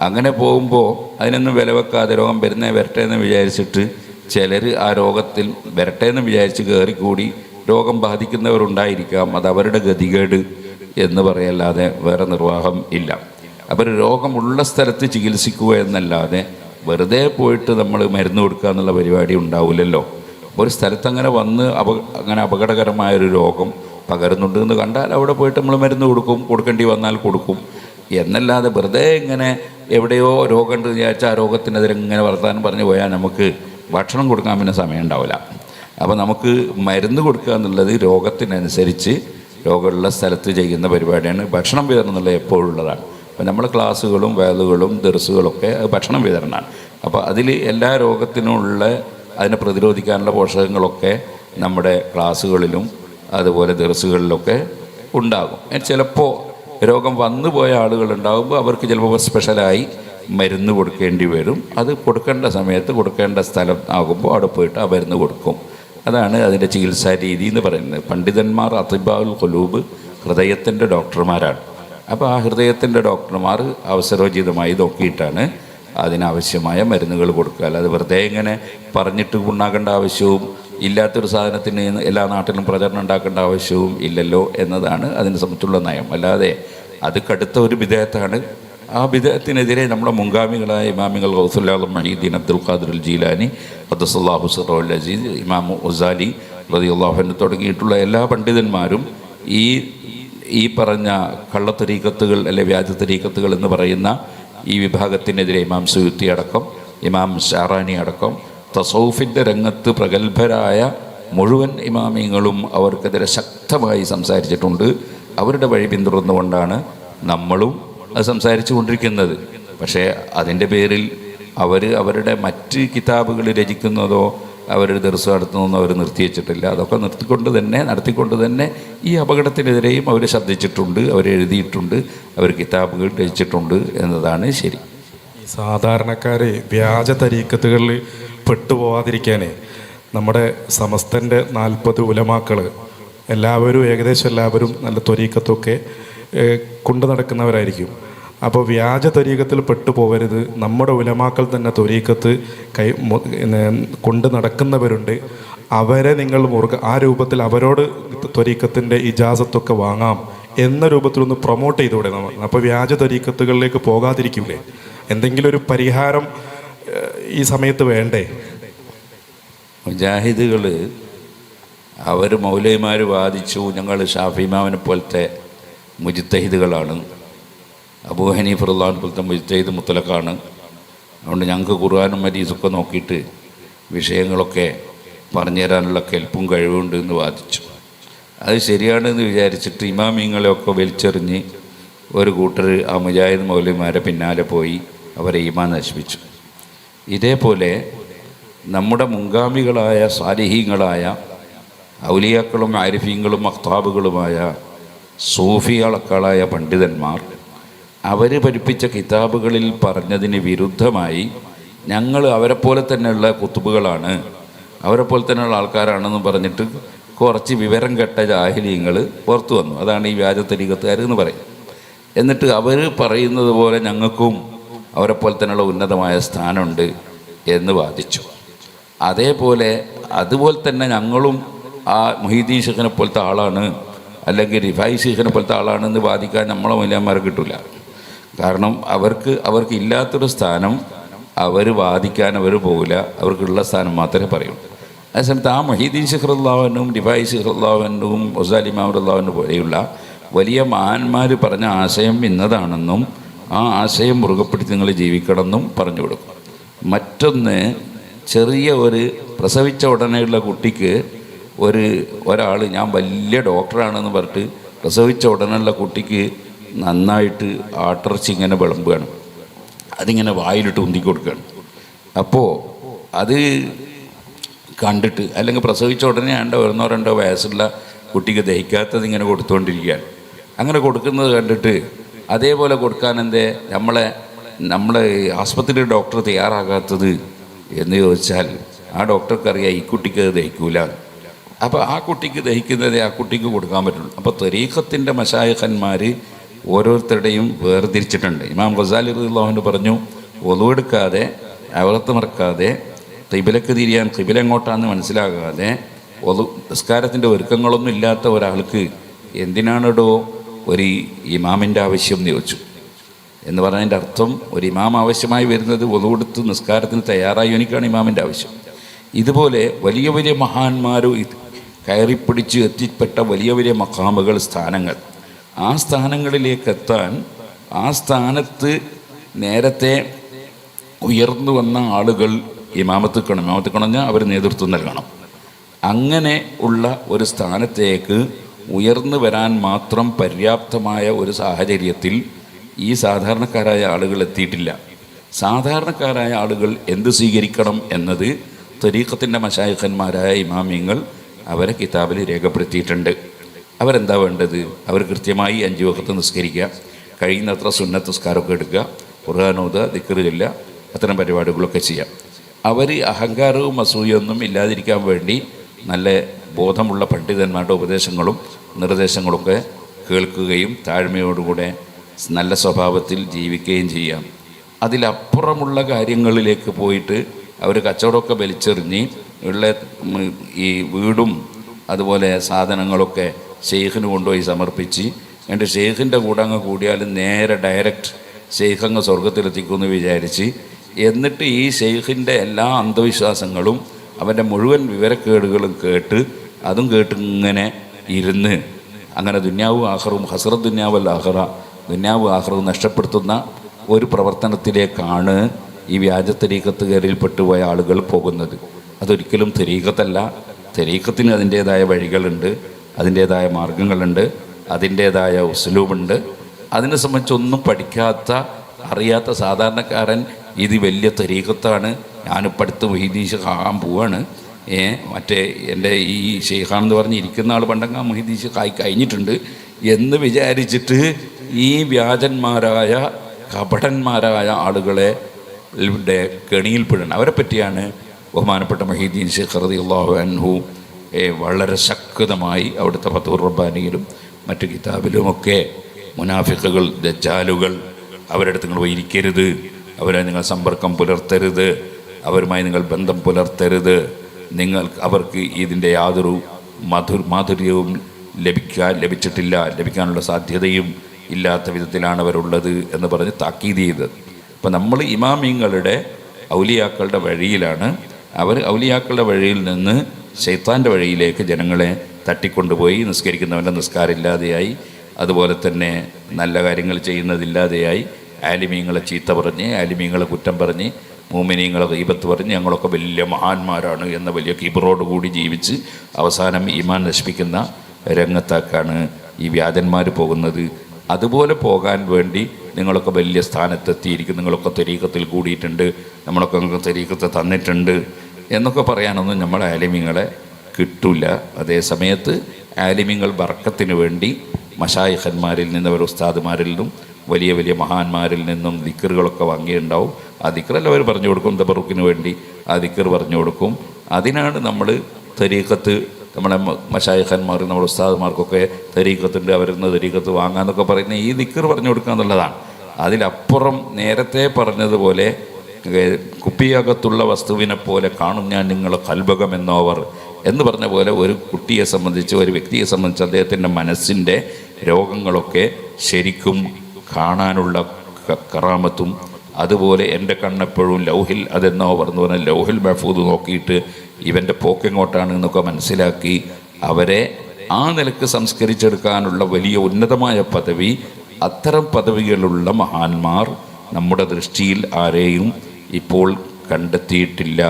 അങ്ങനെ പോകുമ്പോൾ അതിനൊന്നും വില വെക്കാതെ രോഗം വരുന്നേ വരട്ടെ എന്ന് വിചാരിച്ചിട്ട് ചിലർ ആ രോഗത്തിൽ വരട്ടെ എന്ന് വിചാരിച്ച് കയറിക്കൂടി രോഗം ബാധിക്കുന്നവരുണ്ടായിരിക്കാം. അത് അവരുടെ ഗതികേട് എന്ന് പറയല്ലാതെ വേറെ നിർവാഹം ഇല്ല. അപ്പോൾ രോഗമുള്ള സ്ഥലത്ത് ചികിത്സിക്കുക എന്നല്ലാതെ വെറുതെ പോയിട്ട് നമ്മൾ മരുന്ന് കൊടുക്കുക എന്നുള്ള പരിപാടി ഉണ്ടാവില്ലല്ലോ. ഒരു സ്ഥലത്ത് അങ്ങനെ വന്ന് അങ്ങനെ അപകടകരമായൊരു രോഗം പകരുന്നുണ്ട് എന്ന് കണ്ടാൽ അവിടെ പോയിട്ട് നമ്മൾ മരുന്ന് കൊടുക്കും, കൊടുക്കേണ്ടി വന്നാൽ കൊടുക്കും എന്നല്ലാതെ വെറുതെ ഇങ്ങനെ എവിടെയോ രോഗമുണ്ട് വിചാരിച്ചാൽ ആ രോഗത്തിനെതിരെ ഇങ്ങനെ വർത്താനം പറഞ്ഞു പോയാൽ നമുക്ക് ഭക്ഷണം കൊടുക്കാൻ പിന്നെ സമയം ഉണ്ടാവില്ല. അപ്പോൾ നമുക്ക് മരുന്ന് കൊടുക്കുക എന്നുള്ളത് രോഗത്തിനനുസരിച്ച് രോഗമുള്ള സ്ഥലത്ത് ചെയ്യുന്ന പരിപാടിയാണ്. ഭക്ഷണം വിതരണം എന്നുള്ളത് എപ്പോഴും ഉള്ളതാണ്. അപ്പോൾ നമ്മളെ ക്ലാസ്സുകളും വേദുകളും ദർസുകളൊക്കെ ഭക്ഷണം വിതരണമാണ്. അപ്പോൾ അതിൽ എല്ലാ രോഗത്തിനുമുള്ള അതിനെ പ്രതിരോധിക്കാനുള്ള പോഷകങ്ങളൊക്കെ നമ്മുടെ ക്ലാസ്സുകളിലും അതുപോലെ ദർസുകളിലൊക്കെ ഉണ്ടാകും. ചിലപ്പോൾ രോഗം വന്നു പോയ ആളുകളുണ്ടാകുമ്പോൾ അവർക്ക് ചിലപ്പോൾ സ്പെഷ്യലായി മരുന്ന് കൊടുക്കേണ്ടി വരും. അത് കൊടുക്കേണ്ട സമയത്ത് കൊടുക്കേണ്ട സ്ഥലം ആകുമ്പോൾ അവിടെ പോയിട്ട് ആ മരുന്ന് കൊടുക്കും. അതാണ് അതിൻ്റെ ചികിത്സാ രീതി എന്ന് പറയുന്നത്. പണ്ഡിതന്മാർ അതിബാഉൽ ഖുലൂബ് ഹൃദയത്തിൻ്റെ ഡോക്ടർമാരാണ്. അപ്പോൾ ആ ഹൃദയത്തിൻ്റെ ഡോക്ടർമാർ അവസരോചിതമായി നോക്കിയിട്ടാണ് അതിനാവശ്യമായ മരുന്നുകൾ കൊടുക്കുക. അല്ലാതെ വെറുതെ ഇങ്ങനെ പറഞ്ഞിട്ട് ഉണ്ടാക്കേണ്ട ആവശ്യവും ഇല്ലാത്തൊരു സാധനത്തിന് എല്ലാ നാട്ടിലും പ്രചരണം ഉണ്ടാക്കേണ്ട ആവശ്യവും ഇല്ലല്ലോ എന്നതാണ് അതിനെ സംബന്ധിച്ചുള്ള നയം. അല്ലാതെ അത് കടുത്ത ഒരു ബിദഅത്താണ്. ആ ബിദഅത്തിനെതിരെ നമ്മുടെ മുൻഗാമികളായ ഇമാമികൾ ഗൗസുൽ ആലം മുഹീദ്ദീൻ അബ്ദുൽ ഖാദിർ ജീലാനി ഖദ്ദസല്ലാഹു സിർറഹുൽ അസീസ്, ഇമാം ഗസാലി റളിയല്ലാഹു അൻഹു തുടങ്ങിയിട്ടുള്ള എല്ലാ പണ്ഡിതന്മാരും ഈ പറഞ്ഞ കള്ളത്തരീക്കത്തുകൾ അല്ലെ വ്യാജ തരീക്കത്തുകൾ എന്ന് പറയുന്ന ഈ വിഭാഗത്തിനെതിരെ ഇമാം സുയൂത്തി അടക്കം ഇമാം ഷാറാനി അടക്കം തസൗഫിൻ്റെ രംഗത്ത് പ്രഗത്ഭരായ മുഴുവൻ ഇമാമിങ്ങളും അവർക്കെതിരെ ശക്തമായി സംസാരിച്ചിട്ടുണ്ട്. അവരുടെ വഴി പിന്തുടർന്നുകൊണ്ടാണ് നമ്മളും അത് സംസാരിച്ചു കൊണ്ടിരിക്കുന്നത്. പക്ഷേ അതിൻ്റെ പേരിൽ അവരുടെ മറ്റ് കിതാബുകൾ രചിക്കുന്നതോ അവരുടെ ദർസ് നടത്തുന്നതൊന്നും അവർ നിർത്തിവെച്ചിട്ടില്ല. അതൊക്കെ നടത്തിക്കൊണ്ട് തന്നെ ഈ അപകടത്തിനെതിരെയും അവർ ശബ്ദിച്ചിട്ടുണ്ട്, അവരെഴുതിയിട്ടുണ്ട്, അവർ കിതാബുകൾ രചിച്ചിട്ടുണ്ട് എന്നതാണ് ശരി. ഈ സാധാരണക്കാർ വ്യാജ തരീക്കത്തുകളിൽ പെട്ടുപോകാതിരിക്കാനേ നമ്മുടെ സമസ്തൻ്റെ 40 ഉലമാക്കൾ ഏകദേശം എല്ലാവരും നല്ല ത്വരീക്കത്തൊക്കെ കൊണ്ടു നടക്കുന്നവരായിരിക്കും. അപ്പോൾ വ്യാജ ത്വരീക്കത്തിൽ പെട്ടുപോകരുത്. നമ്മുടെ ഉലമാക്കൾ തന്നെ ത്വരീക്കത്ത് കൊണ്ട് നടക്കുന്നവരുണ്ട്. അവരെ നിങ്ങൾ ആ രൂപത്തിൽ അവരോട് ത്വരീക്കത്തിൻ്റെ ഇജാസത്തൊക്കെ വാങ്ങാം എന്ന രൂപത്തിലൊന്ന് പ്രൊമോട്ട് ചെയ്തുകൂടെ നമ്മൾ? അപ്പോൾ വ്യാജ ത്വരീക്കത്തുകളിലേക്ക് പോകാതിരിക്കൂലേ? എന്തെങ്കിലും ഒരു പരിഹാരം ഈ സമയത്ത് വേണ്ടേ? മുജാഹിദുകൾ അവർ മൗലവിമാർ വാദിച്ചു ഞങ്ങൾ ഷാഫി ഇമാമിനെ പോലത്തെ മുജ്തഹിദുകളാണ്, അബൂ ഹനീഫ റളിയല്ലാഹു പോലത്തെ മുജ്തഹിദ് മുത്തലഖാണ്, അതുകൊണ്ട് ഞങ്ങൾക്ക് ഖുർആനും ഹദീസൊക്കെ നോക്കിയിട്ട് വിഷയങ്ങളൊക്കെ പറഞ്ഞു തരാനുള്ള കെൽപ്പും കഴിവുണ്ട് എന്ന് വാദിച്ചു. അത് ശരിയാണെന്ന് വിചാരിച്ചിട്ട് ഇമാമിങ്ങളെയൊക്കെ വലിച്ചെറിഞ്ഞ് ഒരു കൂട്ടർ ആ മുജാഹിദ് മൗലവിമാരെ പിന്നാലെ പോയി അവരെ ഈമാൻ നശിപ്പിച്ചു. ഇതേപോലെ നമ്മുടെ മുൻഗാമികളായ സാലിഹീങ്ങളായ ഔലിയാക്കളും ആരിഫീങ്ങളും അഖ്താബുകളുമായ സൂഫികളായ പണ്ഡിതന്മാർ അവർ പഠിപ്പിച്ച കിതാബുകളിൽ പറഞ്ഞതിന് വിരുദ്ധമായി ഞങ്ങൾ അവരെപ്പോലെ തന്നെയുള്ള കുത്തുബുകളാണ്, അവരെപ്പോലെ തന്നെയുള്ള ആൾക്കാരാണെന്ന് പറഞ്ഞിട്ട് കുറച്ച് വിവരം കെട്ട ജാഹിലീങ്ങൾ പുറത്തു വന്നു. അതാണ് ഈ വ്യാജ തരീഖത്തുകാർ എന്ന് പറയും. എന്നിട്ട് അവർ പറയുന്നത് പോലെ ഞങ്ങൾക്കും അവരെപ്പോലെ തന്നെയുള്ള ഉന്നതമായ സ്ഥാനമുണ്ട് എന്ന് വാദിച്ചു. അതുപോലെ തന്നെ ഞങ്ങളും ആ മുഹീദ്ദീൻ ശൈഖിനെ പോലത്തെ ആളാണ് അല്ലെങ്കിൽ റിഫായി ശൈഖിനെ പോലത്തെ ആളാണെന്ന് വാദിക്കാൻ നമ്മളെ മൗലവിമാരെ കിട്ടില്ല. കാരണം അവർക്ക് ഇല്ലാത്തൊരു സ്ഥാനം അവർ വാദിക്കാൻ അവർ പോകില്ല, അവർക്കുള്ള സ്ഥാനം മാത്രമേ പറയൂ. അതേസമയത്ത് ആ മുഹീദ്ദീൻ ശൈഖ് റളിയല്ലാഹു അൻഹും റിഫായി ശൈഖ് റളിയല്ലാഹു അൻഹും ഗസാലി ഇമാം റളിയല്ലാഹു അൻഹു പോലെയുള്ള വലിയ മഹാന്മാർ പറഞ്ഞ ആശയം ഇന്നതാണെന്നും ആ ആശയം മുറുകെ പിടിച്ച് നിങ്ങൾ ജീവിക്കണമെന്നും പറഞ്ഞു കൊടുക്കും. മറ്റൊന്ന്, ചെറിയ ഒരു പ്രസവിച്ച ഉടനെയുള്ള കുട്ടിക്ക് ഒരാൾ ഞാൻ വലിയ ഡോക്ടറാണെന്ന് പറഞ്ഞിട്ട് പ്രസവിച്ച ഉടനെയുള്ള കുട്ടിക്ക് നന്നായിട്ട് ആട്ടിറച്ചി ഇങ്ങനെ വിളമ്പുകയാണ്, അതിങ്ങനെ വായിലിട്ട് ഉന്തി കൊടുക്കുകയാണ്. അപ്പോൾ അത് കണ്ടിട്ട്, അല്ലെങ്കിൽ പ്രസവിച്ച ഉടനെ 1-2 വയസ്സുള്ള കുട്ടിക്ക് ദഹിക്കാത്തത് ഇങ്ങനെ കൊടുത്തുകൊണ്ടിരിക്കുകയാണ്. അങ്ങനെ കൊടുക്കുന്നത് കണ്ടിട്ട് അതേപോലെ കൊടുക്കാൻ നമ്മളെ ആസ്പത്രിയിൽ ഡോക്ടർ തയ്യാറാകാത്തത് എന്ന് ചോദിച്ചാൽ ആ ഡോക്ടർക്കറിയാം ഈ കുട്ടിക്ക് അത് ദഹിക്കൂല. അപ്പോൾ ആ കുട്ടിക്ക് ദഹിക്കുന്നതേ ആ കുട്ടിക്ക് കൊടുക്കാൻ പറ്റുള്ളൂ. അപ്പോൾ ത്വരീഖത്തിൻ്റെ മശായിഖന്മാർ ഓരോരുത്തരുടെയും വേർതിരിച്ചിട്ടുണ്ട്. ഇമാം ഗസാലി റളിയല്ലാഹു അൻഹു പറഞ്ഞു, ഒളുവെടുക്കാതെ അവറത്ത് മറക്കാതെ ഖിബിലക്ക് തിരിയാൻ ഖിബില എങ്ങോട്ടാണെന്ന് മനസ്സിലാകാതെ നിസ്കാരത്തിൻ്റെ ഒരുക്കങ്ങളൊന്നും ഇല്ലാത്ത ഒരാൾക്ക് എന്തിനാണിടോ ഒരു ഇമാമിൻ്റെ ആവശ്യം എന്ന് ചോദിച്ചു. എന്ന് പറഞ്ഞതിൻ്റെ അർത്ഥം ഒരു ഇമാം ആവശ്യമായി വരുന്നത് ഒളുവെടുത്ത് നിസ്കാരത്തിന് തയ്യാറായവനിക്കാണ് ഇമാമിൻ്റെ ആവശ്യം. ഇതുപോലെ വലിയ വലിയ മഹാന്മാരും കയറിപ്പിടിച്ച് എത്തിപ്പെട്ട വലിയ വലിയ മഖാമുകൾ, സ്ഥാനങ്ങൾ, ആ സ്ഥാനങ്ങളിലേക്ക് എത്താൻ ആ സ്ഥാനത്ത് നേരത്തെ ഉയർന്നു വന്ന ആളുകൾ ഇമാമത്ത് പറഞ്ഞാൽ അവർ നേതൃത്വം നൽകണം. അങ്ങനെ ഉള്ള ഒരു സ്ഥാനത്തേക്ക് ഉയർന്നു വരാൻ മാത്രം പര്യാപ്തമായ ഒരു സാഹചര്യത്തിൽ ഈ സാധാരണക്കാരായ ആളുകൾ എത്തിയിട്ടില്ല. സാധാരണക്കാരായ ആളുകൾ എന്ത് സ്വീകരിക്കണം എന്നത് ത്വരീഖത്തിൻ്റെ മശായിഖന്മാരായ ഇമാമിങ്ങൾ അവരെ കിതാബിൽ രേഖപ്പെടുത്തിയിട്ടുണ്ട്. അവരെന്താ വേണ്ടത്? അവർ കൃത്യമായി 5 വഖത്ത് നിസ്കരിക്കുക, കഴിയുന്നത്ര സുന്നത്ത് നിസ്കാരമൊക്കെ എടുക്കുക, ഖുർആൻ ഓതുക, ദിക്ർ ചൊല്ലുക, അത്തരം പരിപാടികളൊക്കെ ചെയ്യാം. അവർ അഹങ്കാരവും അസൂയൊന്നും ഇല്ലാതിരിക്കാൻ വേണ്ടി നല്ല ബോധമുള്ള പണ്ഡിതന്മാരുടെ ഉപദേശങ്ങളും നിർദ്ദേശങ്ങളൊക്കെ കേൾക്കുകയും താഴ്മയോടുകൂടെ നല്ല സ്വഭാവത്തിൽ ജീവിക്കുകയും ചെയ്യാം. അതിലപ്പുറമുള്ള കാര്യങ്ങളിലേക്ക് പോയിട്ട് അവർ കച്ചവടമൊക്കെ വലിച്ചെറിഞ്ഞ് ഉള്ള ഈ വീടും അതുപോലെ സാധനങ്ങളൊക്കെ ഷെയ്ഖിന് കൊണ്ടുപോയി സമർപ്പിച്ച് എന്നിട്ട് ഷെയ്ഖിൻ്റെ കൂടെ അങ്ങ് കൂടിയാലും നേരെ ഡയറക്റ്റ് ഷെയ്ഖ് അങ്ങ് സ്വർഗത്തിലെത്തിക്കുമെന്ന് വിചാരിച്ച്, എന്നിട്ട് ഈ ഷെയ്ഖിൻ്റെ എല്ലാ അന്ധവിശ്വാസങ്ങളും അവൻ്റെ മുഴുവൻ വിവരക്കേടുകളും കേട്ട് അതും കേട്ട് ഇങ്ങനെ ഇരുന്ന് അങ്ങനെ ദുന്യാവും ആഖിറും ഹസ്രത്ത് ദുന്യാവൽ ആഖിറ, ദുന്യാവും ആഖിറും നഷ്ടപ്പെടുത്തുന്ന ഒരു പ്രവർത്തനത്തിലേക്കാണ് ഈ വ്യാജ തരീഖത്ത് കയറിൽപ്പെട്ടുപോയ ആളുകൾ പോകുന്നത്. അതൊരിക്കലും തരീഖത്തല്ല. തരീഖത്തിന് അതിൻ്റേതായ വഴികളുണ്ട്, അതിൻ്റേതായ മാർഗങ്ങളുണ്ട്, അതിൻ്റേതായ ഉസ്ലൂബുണ്ട്. അതിനെ സംബന്ധിച്ചൊന്നും പഠിക്കാത്ത അറിയാത്ത സാധാരണക്കാരൻ ഇത് വലിയ തരീഖത്താണ്, ഞാനിപ്പോൾ അടുത്ത് മുഹീദീൻ ആകാൻ പോവാണ്, മറ്റേ എൻ്റെ ഈ ഷെയ്ഖാണെന്ന് പറഞ്ഞ് ഇരിക്കുന്ന ആൾ പണ്ടങ്ങ മുഹീദീൻ ആയി കഴിഞ്ഞിട്ടുണ്ട് എന്ന് വിചാരിച്ചിട്ട് ഈ വ്യാജന്മാരായ കപടന്മാരായ ആളുകളെ കെണിയിൽപ്പെടണം. അവരെ പറ്റിയാണ് ബഹുമാനപ്പെട്ട മുഹീദ്ദീൻ ശൈഖ് റളിയല്ലാഹു അൻഹു വളരെ ശക്തമായി അവിടുത്തെ ഫത്ഹുർ റബ്ബാനിയിലും മറ്റു കിതാബിലുമൊക്കെ മുനാഫിഖുകൾ, ദജ്ജാലുകൾ, അവരുടെ അടുത്ത് നിങ്ങൾ പോയി ഇരിക്കരുത്, അവരെ നിങ്ങൾ സമ്പർക്കം പുലർത്തരുത്, അവരുമായി നിങ്ങൾ ബന്ധം പുലർത്തരുത്, അവർക്ക് ഇതിൻ്റെ യാതൊരു മാധുര്യവും ലഭിച്ചിട്ടില്ല, ലഭിക്കാനുള്ള സാധ്യതയും ഇല്ലാത്ത വിധത്തിലാണ് അവരുള്ളത് എന്ന് പറഞ്ഞ് താക്കീത് ചെയ്തത്. അപ്പം നമ്മൾ ഇമാമിങ്ങളുടെ ഔലിയാക്കളുടെ വഴിയിലാണ്. അവർ ഔലിയാക്കളുടെ വഴിയിൽ നിന്ന് ശൈത്താൻ്റെ വഴിയിലേക്ക് ജനങ്ങളെ തട്ടിക്കൊണ്ടുപോയി നിസ്കരിക്കുന്നവൻ്റെ നിസ്കാരമില്ലാതെയായി, അതുപോലെ തന്നെ നല്ല കാര്യങ്ങൾ ചെയ്യുന്നതില്ലാതെയായി, ആലിമീങ്ങളെ ചീത്ത പറഞ്ഞ്, ആലിമീങ്ങളെ കുറ്റം പറഞ്ഞ്, മൂമിനീങ്ങളെ ഗീബത്ത് പറഞ്ഞ് ഞങ്ങളൊക്കെ വലിയ മഹാന്മാരാണ് എന്ന വലിയ കിബറോടുകൂടി ജീവിച്ച് അവസാനം ഈമാൻ നശിപ്പിക്കുന്ന രംഗത്താക്കാണ് ഈ വ്യാജന്മാർ പോകുന്നത്. അതുപോലെ പോകാൻ വേണ്ടി നിങ്ങളൊക്കെ വലിയ സ്ഥാനത്തെത്തിയിരിക്കും, നിങ്ങളൊക്കെ തരീഖത്തിൽ കൂടിയിട്ടുണ്ട്, നമ്മളൊക്കെ നിങ്ങൾക്ക് തരീഖത്ത് തന്നിട്ടുണ്ട് എന്നൊക്കെ പറയാനൊന്നും നമ്മൾ ആലിമീങ്ങളെ കിട്ടില്ല. അതേ സമയത്ത് ആലിമീങ്ങൾ ബർക്കത്തിന് വേണ്ടി മശായിഖന്മാരിൽ നിന്ന്, അവർ ഉസ്താദുമാരിൽ നിന്നും വലിയ വലിയ മഹാന്മാരിൽ നിന്നും ദിക്റുകളൊക്കെ വാങ്ങിയിട്ടുണ്ടാവും. ആ ദിക്റെല്ലാം അവർ പറഞ്ഞു കൊടുക്കും, തബറുക്കിന് വേണ്ടി ആ ദിക്ർ പറഞ്ഞു കൊടുക്കും. അതിനാണ് നമ്മൾ തരീഖത്ത്, നമ്മളെ മശായിഖന്മാർ, നമ്മുടെ ഉസ്താദുമാർക്കൊക്കെ തരീഖത്തുണ്ട്, അവരിന്ന് തരീഖത്ത് വാങ്ങാമെന്നൊക്കെ പറയുന്നത് ഈ ദിക്ർ പറഞ്ഞു കൊടുക്കുക എന്നുള്ളതാണ്. അതിലപ്പുറം നേരത്തെ പറഞ്ഞതുപോലെ കുപ്പിയകത്തുള്ള വസ്തുവിനെ പോലെ കാണും ഞാൻ നിങ്ങളെ കൽബകം എന്നോവർ എന്ന് പറഞ്ഞ പോലെ ഒരു കുട്ടിയെ സംബന്ധിച്ച്, ഒരു വ്യക്തിയെ സംബന്ധിച്ച് അദ്ദേഹത്തിൻ്റെ മനസ്സിൻ്റെ രോഗങ്ങളൊക്കെ ശരിക്കും കാണാനുള്ള കറാമത്തും, അതുപോലെ എൻ്റെ കണ്ണെപ്പോഴും ലൗഹിൽ അതെന്നോവർ എന്ന് പറഞ്ഞാൽ ലൗഹിൽ മഹ്ഫൂദ് നോക്കിയിട്ട് ഇവൻ്റെ പോക്കെങ്ങോട്ടാണ് എന്നൊക്കെ മനസ്സിലാക്കി അവരെ ആ നിലക്ക് സംസ്കരിച്ചെടുക്കാനുള്ള വലിയ ഉന്നതമായ പദവി, അത്തരം പദവികളുള്ള മഹാന്മാർ നമ്മുടെ ദൃഷ്ടിയിൽ ആരെയും ഇപ്പോൾ കണ്ടെത്തിയിട്ടില്ല.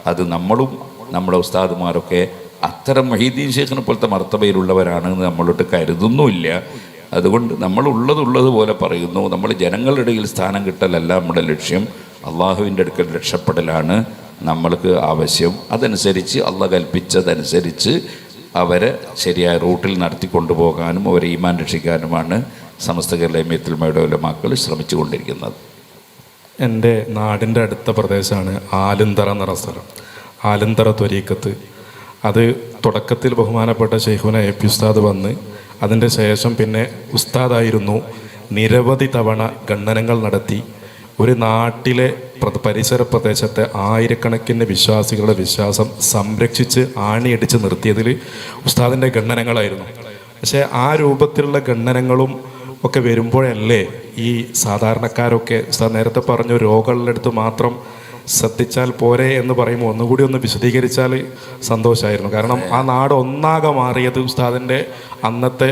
അത് നമ്മളും നമ്മുടെ ഉസ്താദുമാരൊക്കെ അത്തരം മുഹീദ്ദീൻ ശൈഖിനെ പോലത്തെ മർത്തബയിലുള്ളവരാണെന്ന് നമ്മളോട്ട് കരുതുന്നുമില്ല. അതുകൊണ്ട് നമ്മളുള്ളതുപോലെ പറയുന്നു. നമ്മൾ ജനങ്ങളുടെ ഇടയിൽ സ്ഥാനം കിട്ടലല്ല നമ്മുടെ ലക്ഷ്യം, അള്ളാഹുവിൻ്റെ അടുക്കൽ രക്ഷപ്പെടലാണ് നമ്മൾക്ക് ആവശ്യം. അതനുസരിച്ച് അള്ളാഹ് കൽപ്പിച്ചതനുസരിച്ച് അവരെ ശരിയായ റൂട്ടിൽ നടത്തിക്കൊണ്ടുപോകാനും അവരെ ഈമാൻ രക്ഷിക്കാനുമാണ് സമസ്ത കേരള ജമിയത്തുൽ ഉലമാക്കൾ ശ്രമിച്ചു കൊണ്ടിരിക്കുന്നത്. എൻ്റെ നാടിൻ്റെ അടുത്ത പ്രദേശമാണ് ആലുന്തറ എന്ന സ്ഥലം. ആലുന്തറ ത്വരീഖത്ത്, അത് തുടക്കത്തിൽ ബഹുമാനപ്പെട്ട ശൈഖുന എ പി ഉസ്താദ് വന്ന് അതിൻ്റെ ശേഷം പിന്നെ ഉസ്താദായിരുന്നു നിരവധി തവണ ഖണ്ഡനങ്ങൾ നടത്തി ഒരു നാട്ടിലെ പരിസര പ്രദേശത്തെ ആയിരക്കണക്കിന് വിശ്വാസികളുടെ വിശ്വാസം സംരക്ഷിച്ച് ആണിയടിച്ച് നിർത്തിയതിൽ ഉസ്താദിൻ്റെ ഖണ്ഡനങ്ങളായിരുന്നു. പക്ഷേ ആ രൂപത്തിലുള്ള ഖണ്ഡനങ്ങളും ഒക്കെ വരുമ്പോഴല്ലേ ഈ സാധാരണക്കാരൊക്കെ ഉസ്താദ് നേരത്തെ പറഞ്ഞു രോഗങ്ങളുടെ അടുത്ത് മാത്രം ശ്രദ്ധിച്ചാൽ പോരെ എന്ന് പറയുമ്പോൾ ഒന്നുകൂടി ഒന്ന് വിശദീകരിച്ചാൽ സന്തോഷമായിരുന്നു. കാരണം ആ നാട് ഒന്നാകെ മാറിയത് ഉസ്താദിൻ്റെ അന്നത്തെ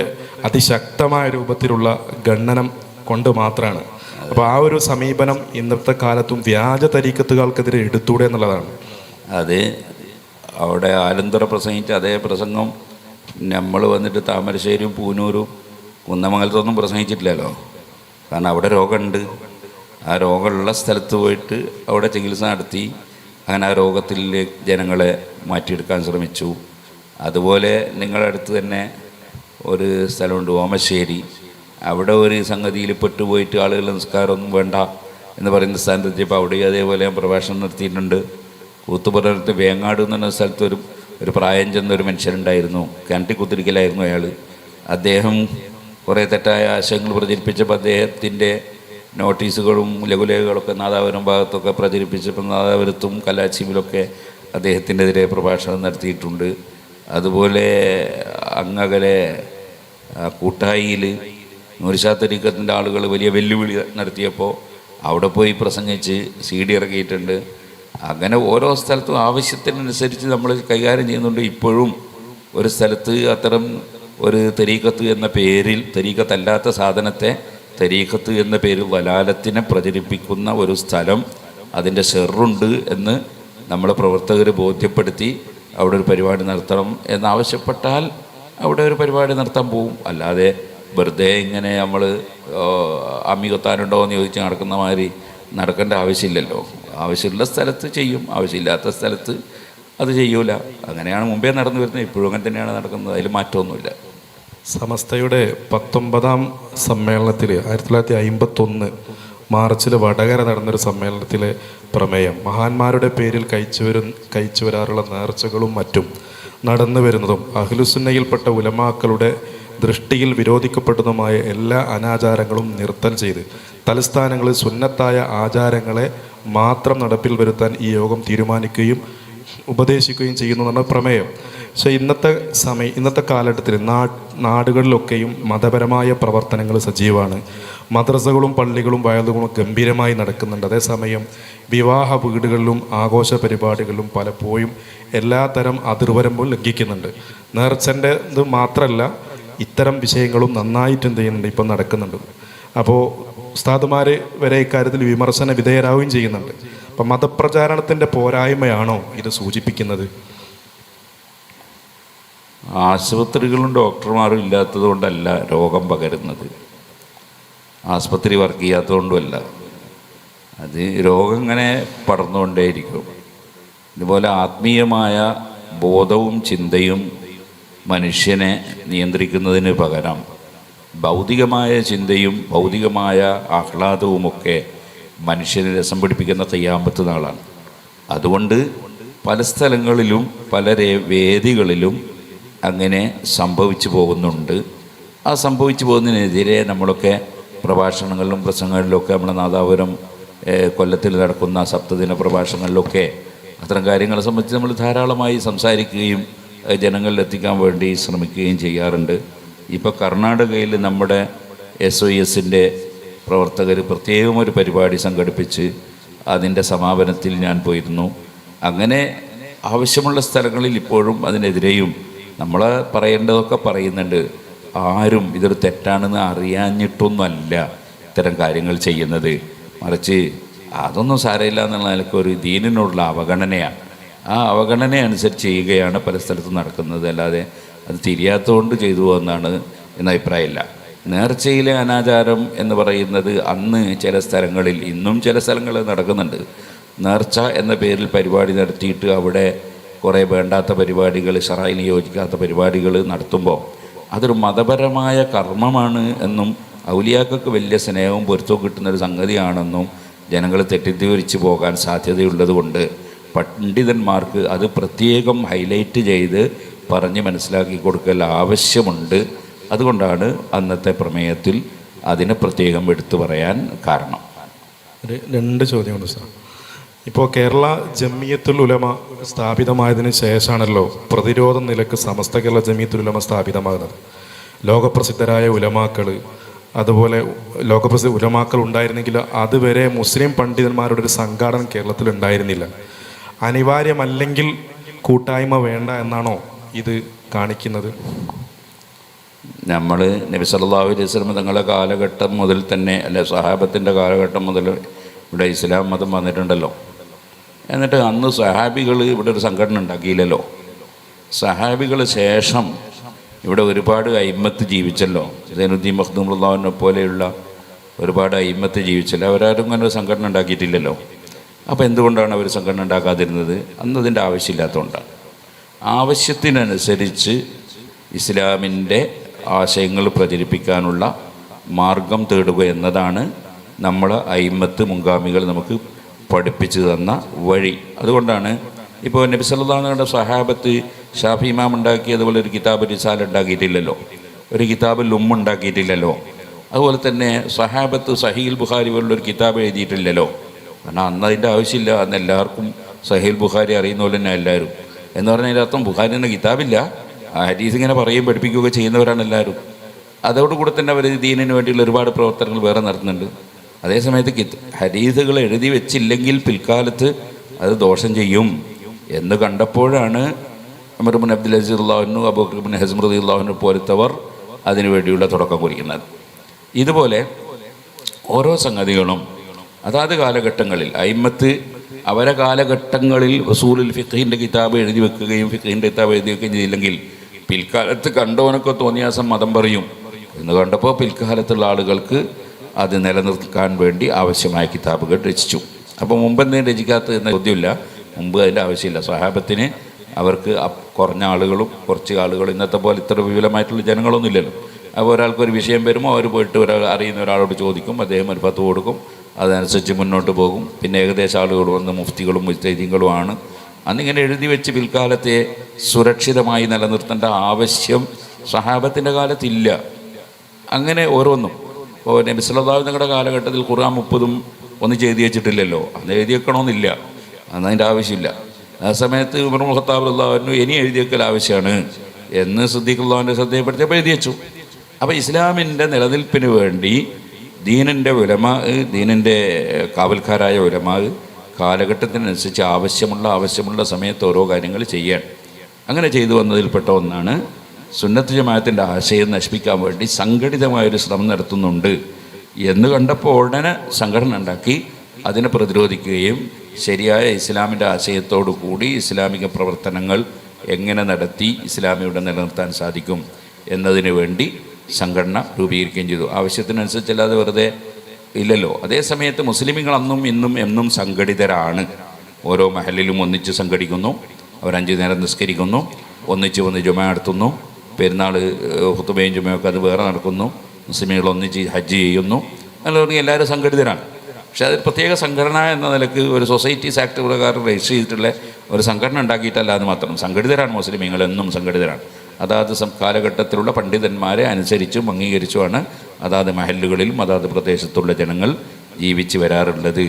അതിശക്തമായ രൂപത്തിലുള്ള ഖണ്ഡനം കൊണ്ട് മാത്രമാണ്. അപ്പോൾ ആ ഒരു സമീപനം ഇന്നത്തെ കാലത്തും വ്യാജ തരീക്കത്തുകൾക്കെതിരെ എടുത്തൂടെ എന്നുള്ളതാണ്. അത് അവിടെ ആലന്തറ പ്രസംഗിച്ച അതേ പ്രസംഗം നമ്മൾ വന്നിട്ട് താമരശ്ശേരിയും പൂനൂരും കുന്നമംഗലത്തൊന്നും പ്രസംഗിച്ചിട്ടില്ലല്ലോ. കാരണം അവിടെ രോഗമുണ്ട്. ആ രോഗമുള്ള സ്ഥലത്ത് പോയിട്ട് അവിടെ ചികിത്സ നടത്തി അങ്ങനെ ആ രോഗത്തിലെ ജനങ്ങളെ മാറ്റിയെടുക്കാൻ ശ്രമിച്ചു. അതുപോലെ നിങ്ങളുടെ അടുത്ത് തന്നെ ഒരു സ്ഥലമുണ്ട് ഓമശ്ശേരി. അവിടെ ഒരു സംഗതിയിൽ പെട്ടുപോയിട്ട് ആളുകൾ നിസ്കാരമൊന്നും വേണ്ട എന്ന് പറയുന്ന സ്ഥാനത്തെത്തിയപ്പോൾ അവിടെയും അതേപോലെ ഞാൻ പ്രഭാഷണം നടത്തിയിട്ടുണ്ട്. കൂത്തുപറത്ത് വേങ്ങാട് എന്ന് പറഞ്ഞ സ്ഥലത്ത് ഒരു പ്രായം ചെന്നൊരു മനുഷ്യനുണ്ടായിരുന്നു. കിണറ്റി കുത്തിരിക്കലായിരുന്നു അയാൾ. അദ്ദേഹം കുറേ തെറ്റായ ആശയങ്ങൾ പ്രചരിപ്പിച്ചപ്പോൾ അദ്ദേഹത്തിൻ്റെ നോട്ടീസുകളും ലഘുലേഖകളൊക്കെ നാദാപുരം ഭാഗത്തൊക്കെ പ്രചരിപ്പിച്ചപ്പോൾ നാദാപുരത്തും കലാച്ചിയിലൊക്കെ അദ്ദേഹത്തിനെതിരെ പ്രഭാഷണം നടത്തിയിട്ടുണ്ട്. അതുപോലെ അങ്ങകലെ കൂട്ടായിയിൽ നൂർഷാ തരീക്കത്തിൻ്റെ ആളുകൾ വലിയ വെല്ലുവിളി നടത്തിയപ്പോൾ അവിടെ പോയി പ്രസംഗിച്ച് CD ഇറക്കിയിട്ടുണ്ട്. അങ്ങനെ ഓരോ സ്ഥലത്തും ആവശ്യത്തിനനുസരിച്ച് നമ്മൾ കൈകാര്യം ചെയ്യുന്നുണ്ട്. ഇപ്പോഴും ഒരു സ്ഥലത്ത് അത്തരം ഒരു തരീക്കത്ത് എന്ന പേരിൽ തരീക്കത്തല്ലാത്ത സാധനത്തെ തരീക്കത്ത് എന്ന പേരിൽ വലാലത്തിനെ പ്രചരിപ്പിക്കുന്ന ഒരു സ്ഥലം അതിൻ്റെ ഷെറുണ്ട് എന്ന് നമ്മളെ പ്രവർത്തകർ ബോധ്യപ്പെടുത്തി അവിടെ ഒരു പരിപാടി നടത്തണം എന്നാവശ്യപ്പെട്ടാൽ അവിടെ ഒരു പരിപാടി നടത്താൻ പോവും. അല്ലാതെ വെറുതെ ഇങ്ങനെ നമ്മൾ അമ്മികൊത്താനുണ്ടോ എന്ന് ചോദിച്ച് നടക്കുന്ന മാതിരി നടക്കേണ്ട ആവശ്യമില്ലല്ലോ. ആവശ്യമുള്ള സ്ഥലത്ത് ചെയ്യും, ആവശ്യമില്ലാത്ത സ്ഥലത്ത് അത് ചെയ്യൂല. അങ്ങനെയാണ് മുമ്പേ നടന്നു വരുന്നത്, ഇപ്പോഴും അങ്ങനെ തന്നെയാണ് നടക്കുന്നത്. അതിൽ മാറ്റമൊന്നുമില്ല. സമസ്തയുടെ 19ാം സമ്മേളനത്തിൽ 1951 മാർച്ചിൽ വടകര നടന്നൊരു സമ്മേളനത്തിലെ പ്രമേയം മഹാന്മാരുടെ പേരിൽ കഴിച്ചു വരാറുള്ള നേർച്ചകളും മറ്റും നടന്നു വരുന്നതും അഹ്ലുസുന്നയിൽപ്പെട്ട ഉലമാക്കളുടെ ദൃഷ്ടിയിൽ വിരോധിക്കപ്പെടുന്നതുമായ എല്ലാ അനാചാരങ്ങളും നിർത്തൽ ചെയ്ത് തലസ്ഥാനങ്ങളിൽ സുന്നത്തായ ആചാരങ്ങളെ മാത്രം നടപ്പിൽ വരുത്താൻ ഈ യോഗം തീരുമാനിക്കുകയും ഉപദേശിക്കുകയും ചെയ്യുന്നു എന്നാണ് പ്രമേയം. പക്ഷേ ഇന്നത്തെ കാലഘട്ടത്തിൽ നാടുകളിലൊക്കെയും മതപരമായ പ്രവർത്തനങ്ങൾ സജീവമാണ്. മദ്രസകളും പള്ളികളും വയലുകളും ഗംഭീരമായി നടക്കുന്നുണ്ട്. അതേസമയം വിവാഹ വീടുകളിലും ആഘോഷ പരിപാടികളിലും പലപ്പോഴും എല്ലാത്തരം അതിർവരമ്പും ലംഘിക്കുന്നുണ്ട്. നേർച്ചൻ്റെ ഇത് മാത്രമല്ല, ഇത്തരം വിഷയങ്ങളും നന്നായിട്ട് എന്ത് ചെയ്യുന്നുണ്ട്, ഇപ്പം നടക്കുന്നുണ്ട്. അപ്പോൾ ഉസ്താദുമാർ വരെ ഇക്കാര്യത്തിൽ വിമർശന വിധേയരാവുകയും ചെയ്യുന്നുണ്ട്. അപ്പം മതപ്രചാരണത്തിൻ്റെ പോരായ്മയാണോ ഇത് സൂചിപ്പിക്കുന്നത്? ആശുപത്രികളും ഡോക്ടർമാരും ഇല്ലാത്തത് കൊണ്ടല്ല രോഗം പകരുന്നത്, ആശുപത്രി വർക്ക് ചെയ്യാത്തതുകൊണ്ടുമല്ല. അത് രോഗം ഇങ്ങനെ പടർന്നുകൊണ്ടേയിരിക്കും. ഇതുപോലെ ആത്മീയമായ ബോധവും ചിന്തയും മനുഷ്യനെ നിയന്ത്രിക്കുന്നതിന് പകരം ഭൗതികമായ ചിന്തയും ഭൗതികമായ ആഹ്ലാദവുമൊക്കെ മനുഷ്യനെ രസം പിടിപ്പിക്കുന്ന ഖിയാമത്ത് നാളാണ്. അതുകൊണ്ട് പല സ്ഥലങ്ങളിലും പല വേദികളിലും അങ്ങനെ സംഭവിച്ചു പോകുന്നുണ്ട്. ആ സംഭവിച്ചു പോകുന്നതിനെതിരെ നമ്മളൊക്കെ പ്രഭാഷണങ്ങളിലും പ്രസംഗങ്ങളിലൊക്കെ നമ്മുടെ നാദാപുരം കൊല്ലത്തിൽ നടക്കുന്ന സപ്തദിന പ്രഭാഷണങ്ങളിലൊക്കെ അത്തരം കാര്യങ്ങളെ സംബന്ധിച്ച് നമ്മൾ ധാരാളമായി സംസാരിക്കുകയും ജനങ്ങളിലെത്തിക്കാൻ വേണ്ടി ശ്രമിക്കുകയും ചെയ്യാറുണ്ട്. ഇപ്പോൾ കർണാടകയിൽ നമ്മുടെ SOSൻ്റെ പ്രവർത്തകർ പ്രത്യേകം ഒരു പരിപാടി സംഘടിപ്പിച്ച് അതിൻ്റെ സമാപനത്തിൽ ഞാൻ പോയിരുന്നു. അങ്ങനെ ആവശ്യമുള്ള സ്ഥലങ്ങളിൽ ഇപ്പോഴും അതിനെതിരെയും നമ്മൾ പറയേണ്ടതൊക്കെ പറയുന്നുണ്ട്. ആരും ഇതൊരു തെറ്റാണെന്ന് അറിയാഞ്ഞിട്ടൊന്നുമല്ല ഇത്തരം കാര്യങ്ങൾ ചെയ്യുന്നത്, മറിച്ച് അതൊന്നും സാരമില്ല എന്നുള്ള നിലയ്ക്ക് ഒരു ദീനിനോടുള്ള അവഗണനയാണ്. ആ അവഗണന അനുസരിച്ച് ചെയ്യുകയാണ് പല സ്ഥലത്തും നടക്കുന്നത്. അല്ലാതെ അത് തിരിയാത്തതുകൊണ്ട് ചെയ്തു എന്നാണ് എന്ന അഭിപ്രായമില്ല. നേർച്ചയിലെ അനാചാരം എന്ന് പറയുന്നത് അന്ന് ചില സ്ഥലങ്ങളിൽ, ഇന്നും ചില സ്ഥലങ്ങളിൽ നടക്കുന്നുണ്ട്. നേർച്ച എന്ന പേരിൽ പരിപാടി നടത്തിയിട്ട് അവിടെ കുറേ വേണ്ടാത്ത പരിപാടികൾ, ശറഅയിന് യോജിക്കാത്ത പരിപാടികൾ നടത്തുമ്പോൾ അതൊരു മതപരമായ കർമ്മമാണ് എന്നും ഔലിയാക്കൾക്ക് വലിയ സ്നേഹവും പൊരുത്തവും കിട്ടുന്നൊരു സംഗതിയാണെന്നും ജനങ്ങൾ തെറ്റിദ്ധരിച്ച് പോകാൻ സാധ്യതയുള്ളത് കൊണ്ട് പണ്ഡിതന്മാർക്ക് അത് പ്രത്യേകം ഹൈലൈറ്റ് ചെയ്ത് പറഞ്ഞ് മനസ്സിലാക്കി കൊടുക്കൽ ആവശ്യമുണ്ട്. അതുകൊണ്ടാണ് അന്നത്തെ പ്രമേയത്തിൽ അതിനെ പ്രത്യേകം എടുത്തു പറയാൻ കാരണം. രണ്ട് ചോദ്യമുണ്ട് സാർ. ഇപ്പോൾ കേരള ജമിയത്തുൽ ഉലമ സ്ഥാപിതമായതിനു ശേഷമാണല്ലോ പ്രതിരോധ നിലക്ക് സമസ്ത കേരള ജമിയത്തുൽ ഉലമ സ്ഥാപിതമാകുന്നത്. ലോകപ്രസിദ്ധരായ ഉലമാക്കൾ, അതുപോലെ ലോകപ്രസിദ്ധ ഉലമാക്കൾ ഉണ്ടായിരുന്നെങ്കിൽ അതുവരെ മുസ്ലിം പണ്ഡിതന്മാരുടെ ഒരു സംഘാടനം കേരളത്തിൽ ഉണ്ടായിരുന്നില്ല. അനിവാര്യമല്ലെങ്കിൽ കൂട്ടായ്മ വേണ്ട എന്നാണോ ഇത് കാണിക്കുന്നത്? നമ്മൾ നബി സല്ലല്ലാഹു അലൈഹി വസല്ലം തങ്ങളുടെ കാലഘട്ടം മുതൽ തന്നെ, അല്ലെ സഹാബത്തിൻ്റെ കാലഘട്ടം മുതൽ ഇവിടെ ഇസ്ലാം മതം വന്നിട്ടുണ്ടല്ലോ. എന്നിട്ട് അന്ന് സഹാബികൾ ഇവിടെ ഒരു സംഘടന ഉണ്ടാക്കിയില്ലല്ലോ. സഹാബികൾ ശേഷം ഇവിടെ ഒരുപാട് അയിമ്മത്ത് ജീവിച്ചല്ലോ. സൈനുദ്ദീൻ മഖ്ദൂം റളിയല്ലാഹുവിനെ പോലെയുള്ള ഒരുപാട് അയിമ്മത്ത് ജീവിച്ചല്ലോ. അവരാരും അങ്ങനെ ഒരു സംഘടന ഉണ്ടാക്കിയിട്ടില്ലല്ലോ. അപ്പോൾ എന്തുകൊണ്ടാണ് അവർ സംഘടന ഉണ്ടാക്കാതിരുന്നത്? അന്ന് അതിൻ്റെ ആവശ്യമില്ലാത്തതുകൊണ്ടാണ്. ആവശ്യത്തിനനുസരിച്ച് ഇസ്ലാമിൻ്റെ ആശയങ്ങൾ പ്രചരിപ്പിക്കാനുള്ള മാർഗം തേടുക എന്നതാണ് നമ്മൾ അയിമ്മത്ത് മുൻഗാമികൾ നമുക്ക് പഠിപ്പിച്ചു തന്ന വഴി. അതുകൊണ്ടാണ് ഇപ്പോൾ നബി സല്ലല്ലാഹു അലൈഹി വസല്ലം സഹാബത്ത് ഷാഫി ഇമാം ഉണ്ടാക്കിയതുപോലെ ഒരു കിതാബ് റിസാല ഉണ്ടാക്കിയിട്ടില്ലല്ലോ, ഒരു കിതാബ് ലുമ്മ ഉണ്ടാക്കിയിട്ടില്ലല്ലോ. അതുപോലെ തന്നെ സഹാബത്ത് സഹീൽ ബുഖാരി പോലുള്ളൊരു കിതാബ് എഴുതിയിട്ടില്ലല്ലോ. കാരണം അന്ന് അതിൻ്റെ ആവശ്യമില്ല. അന്ന് എല്ലാവർക്കും സഹീൽ ബുഖാരി അറിയുന്ന പോലെ തന്നെ എല്ലാവരും. എന്ന് പറഞ്ഞാൽ അതിൻ്റെ അർത്ഥം ബുഖാരിൻ്റെ കിതാബില്ല, ആ ഹദീസ് ഇങ്ങനെ പറയുകയും പഠിപ്പിക്കുകയൊക്കെ ചെയ്യുന്നവരാണ് എല്ലാവരും. അതോടുകൂടെ തന്നെ അവർ ദീനിന് വേണ്ടിയുള്ള ഒരുപാട് പ്രവർത്തനങ്ങൾ വേറെ നടത്തുന്നുണ്ട്. അതേസമയത്ത് ഹദീസുകൾ എഴുതി വെച്ചില്ലെങ്കിൽ പിൽക്കാലത്ത് അത് ദോഷം ചെയ്യും എന്ന് കണ്ടപ്പോഴാണ് ഉമർ ഇബ്നു അബ്ദുൽ അസീസ് റളിയല്ലാഹു അൻഹു, അബൂബക്കർ ഇബ്നു ഹസ്ം റളിയല്ലാഹു അൻഹു പോലത്തവർ അതിനു വേണ്ടിയുള്ള തുടക്കം കുറിക്കുന്നത്. ഇതുപോലെ ഓരോ സംഗതികളും അതാത് കാലഘട്ടങ്ങളിൽ അയിമ്മത്ത് അവരെ കാലഘട്ടങ്ങളിൽ ഉസൂലുൽ ഫിഖ്ഹിൻ്റെ കിതാബ് എഴുതി വെക്കുകയും ഫിഖ്ഹിൻ്റെ കിതാബ് എഴുതി വെക്കുകയും ചെയ്തില്ലെങ്കിൽ പിൽക്കാലത്ത് കണ്ടവനൊക്കെ തോന്നിയാസം മതം പറയും എന്ന് കണ്ടപ്പോൾ പിൽക്കാലത്തുള്ള ആളുകൾക്ക് അത് നിലനിർത്താൻ വേണ്ടി ആവശ്യമായ കിതാബുകൾ രചിച്ചു. അപ്പോൾ മുമ്പെന്തെങ്കിലും രചിക്കാത്ത എന്ന ചോദ്യമില്ല. മുമ്പ് അതിൻ്റെ ആവശ്യമില്ല. സ്വഹാബത്തിന് അവർക്ക് കുറഞ്ഞ ആളുകളും കുറച്ച് ആളുകളും ഇന്നത്തെ പോലെ ഇത്ര വിപുലമായിട്ടുള്ള ജനങ്ങളൊന്നും ഇല്ലല്ലോ. അപ്പോൾ ഒരാൾക്കൊരു വിഷയം വരുമ്പോൾ അവർ പോയിട്ട് അറിയുന്ന ഒരാളോട് ചോദിക്കും, അദ്ദേഹം ഒരു ഫത്വ കൊടുക്കും, അതനുസരിച്ച് മുന്നോട്ട് പോകും. പിന്നെ ഏകദേശം ആളുകൾ വന്ന് മുഫ്തികളും മുജ്തഹിദീങ്ങളുമാണ്. അന്നിങ്ങനെ എഴുതി വെച്ച് പിൽക്കാലത്തെ സുരക്ഷിതമായി നിലനിർത്തേണ്ട ആവശ്യം സഹാബത്തിൻ്റെ കാലത്തില്ല. അങ്ങനെ ഓരോന്നും ഇപ്പോൾ നബി സല്ലല്ലാഹു അലൈഹി വസല്ലം കാലഘട്ടത്തിൽ ഖുർആൻ 30 ഒന്നും എഴുതി വെച്ചിട്ടില്ലല്ലോ. അന്ന് എഴുതി വെക്കണമെന്നില്ല, അന്നതിൻ്റെ ആവശ്യമില്ല. ആ സമയത്ത് ഉമർ ഇബ്നുൽ ഖത്താബ് റളിയല്ലാഹു അൻഹു ഇനി എഴുതി വെക്കൽ ആവശ്യമാണ് എന്ന് സിദ്ദീഖ് റളിയല്ലാഹുവിൻ്റെ ശ്രദ്ധയപ്പെടുത്തിയപ്പോൾ എഴുതി വെച്ചു. അപ്പോൾ ഇസ്ലാമിൻ്റെ നിലനിൽപ്പിന് വേണ്ടി ദീനിൻ്റെ ഉലമാ, ദീനിൻ്റെ കാവൽക്കാരായ ഉലമാ കാലഘട്ടത്തിനനുസരിച്ച് ആവശ്യമുള്ള സമയത്ത് ഓരോ കാര്യങ്ങൾ ചെയ്യാൻ അങ്ങനെ ചെയ്തു വന്നതിൽപ്പെട്ട ഒന്നാണ് സുന്നത്ത് ജമാഅത്തിൻ്റെ ആശയം നശിപ്പിക്കാൻ വേണ്ടി സംഘടിതമായൊരു ശ്രമം നടത്തുന്നുണ്ട് എന്ന് കണ്ടപ്പോൾ ഉടനെ സംഘടന ഉണ്ടാക്കി അതിനെ പ്രതിരോധിക്കുകയും ശരിയായ ഇസ്ലാമിൻ്റെ ആശയത്തോടു കൂടി ഇസ്ലാമിക പ്രവർത്തനങ്ങൾ എങ്ങനെ നടത്തി ഇസ്ലാമിയുടെ നിലനിർത്താൻ സാധിക്കും എന്നതിന് വേണ്ടി സംഘടന രൂപീകരിക്കുകയും ചെയ്തു. ആവശ്യത്തിനനുസരിച്ചല്ലാതെ വെറുതെ ഇല്ലല്ലോ. അതേസമയത്ത് മുസ്ലിമുകൾ അന്നും ഇന്നും എന്നും സംഘടിതരാണ്. ഓരോ മഹലിലും ഒന്നിച്ച് സംഘടിക്കുന്നു, അവർ 5 നേരം നിസ്കരിക്കുന്നു, ഒന്നിച്ച് വന്ന് ജുമ നടത്തുന്നു, പെരുന്നാൾ ഖുതുബയും ജുമയൊക്കെ അത് വേറെ നടക്കുന്നു, മുസ്ലിമുകൾ ഒന്നിച്ച് ഹജ്ജ് ചെയ്യുന്നു. അങ്ങനെ എല്ലാവരും സംഘടിതരാണ്. പക്ഷേ അത് പ്രത്യേക സംഘടന എന്ന നിലക്ക് ഒരു സൊസൈറ്റീസ് ആക്ട് പ്രകാരം രജിസ്റ്റർ ചെയ്തിട്ടുള്ള ഒരു സംഘടന ഉണ്ടാക്കിയിട്ടല്ല എന്ന് മാത്രം. സംഘടിതരാണ് മുസ്ലിമുകൾ, എന്നും സംഘടിതരാണ്. അതാത് കാലഘട്ടത്തിലുള്ള പണ്ഡിതന്മാരെ അനുസരിച്ചും അംഗീകരിച്ചുമാണ് അതാത് മഹല്ലുകളിലും അതാത് പ്രദേശത്തുള്ള ജനങ്ങൾ ജീവിച്ച് വരാറുള്ളത്.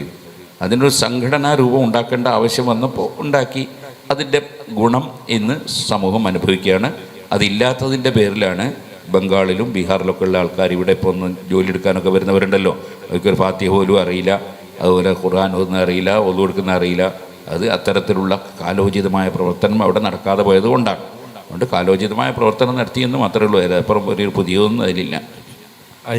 അതിനൊരു സംഘടനാ രൂപം ഉണ്ടാക്കേണ്ട ആവശ്യം വന്നപ്പോൾ ഉണ്ടാക്കി. അതിൻ്റെ ഗുണം ഇന്ന് സമൂഹം അനുഭവിക്കുകയാണ്. അതില്ലാത്തതിൻ്റെ പേരിലാണ് ബംഗാളിലും ബീഹാറിലൊക്കെ ഉള്ള ആൾക്കാർ ഇവിടെ ഇപ്പോൾ ഒന്ന് ജോലി എടുക്കാനൊക്കെ വരുന്നവരുണ്ടല്ലോ. അവർക്കൊരു ഫാത്തിഹ പോലും അറിയില്ല, അതുപോലെ ഖുർആൻ ഒന്നും അറിയില്ല, ഒളു കൊടുക്കുന്ന അറിയില്ല. അത് അത്തരത്തിലുള്ള കാലോചിതമായ പ്രവർത്തനം അവിടെ നടക്കാതെ പോയത് കൊണ്ടാണ്. അതുകൊണ്ട് കാലോചിതമായ പ്രവർത്തനം നടത്തിയെന്ന് മാത്രമേ ഉള്ളൂ. അതിനപ്പുറം ഒരു പുതിയതൊന്നും അതിലില്ല.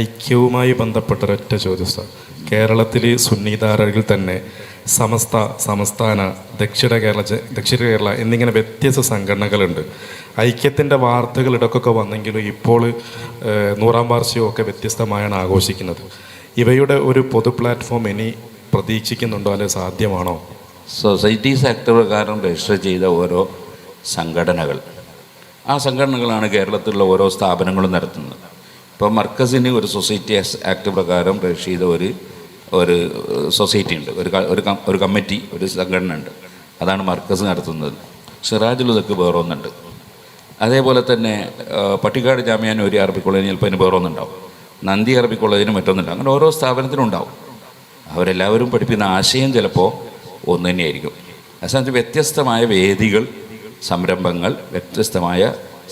ഐക്യവുമായി ബന്ധപ്പെട്ട ഒരൊറ്റ ചോദ്യം സാർ. കേരളത്തിൽ സുന്നിധാരകളിൽ തന്നെ സമസ്ത, സംസ്ഥാന, ദക്ഷിണ കേരള എന്നിങ്ങനെ വ്യത്യസ്ത സംഘടനകളുണ്ട്. ഐക്യത്തിൻ്റെ വാർത്തകൾ ഇടയ്ക്കൊക്കെ വന്നെങ്കിലും ഇപ്പോൾ 100ാം വാർഷികമൊക്കെ വ്യത്യസ്തമായാണ് ആഘോഷിക്കുന്നത്. ഇവയുടെ ഒരു പൊതു പ്ലാറ്റ്ഫോം ഇനി പ്രതീക്ഷിക്കുന്നുണ്ടോ, അല്ലെങ്കിൽ സാധ്യമാണോ? സൊസൈറ്റീസ് ആക്ട് പ്രകാരം രജിസ്റ്റർ ചെയ്ത ഓരോ സംഘടനകൾ, ആ സംഘടനകളാണ് കേരളത്തിലുള്ള ഓരോ സ്ഥാപനങ്ങളും നടത്തുന്നത്. ഇപ്പോൾ മർക്കസിന് ഒരു സൊസൈറ്റി ആക്ട് പ്രകാരം രജിസ്റ്റർ ചെയ്ത ഒരു സൊസൈറ്റി ഉണ്ട്, ഒരു കമ്മിറ്റി, ഒരു സംഘടന ഉണ്ട്. അതാണ് മർക്കസ് നടത്തുന്നത്. സിറാജുൽ ഹുദക്ക് വേറെ ഒന്നുണ്ട്. അതേപോലെ തന്നെ പട്ടിക്കാട് ജാമിയ നൂരിയ അറബി കോളേജിൽ ചിലപ്പോൾ അതിന് വേറെ ഒന്നുണ്ടാവും. നന്ദി അറബി കോളേജിനും മറ്റൊന്നുണ്ട്. അങ്ങനെ ഓരോ സ്ഥാപനത്തിനും ഉണ്ടാവും. അവരെല്ലാവരും പഠിപ്പിക്കുന്ന ആശയം ചിലപ്പോൾ ഒന്ന് തന്നെയായിരിക്കും. അസാധ്യ വ്യത്യസ്തമായ വേദികൾ, സംരംഭങ്ങൾ, വ്യത്യസ്തമായ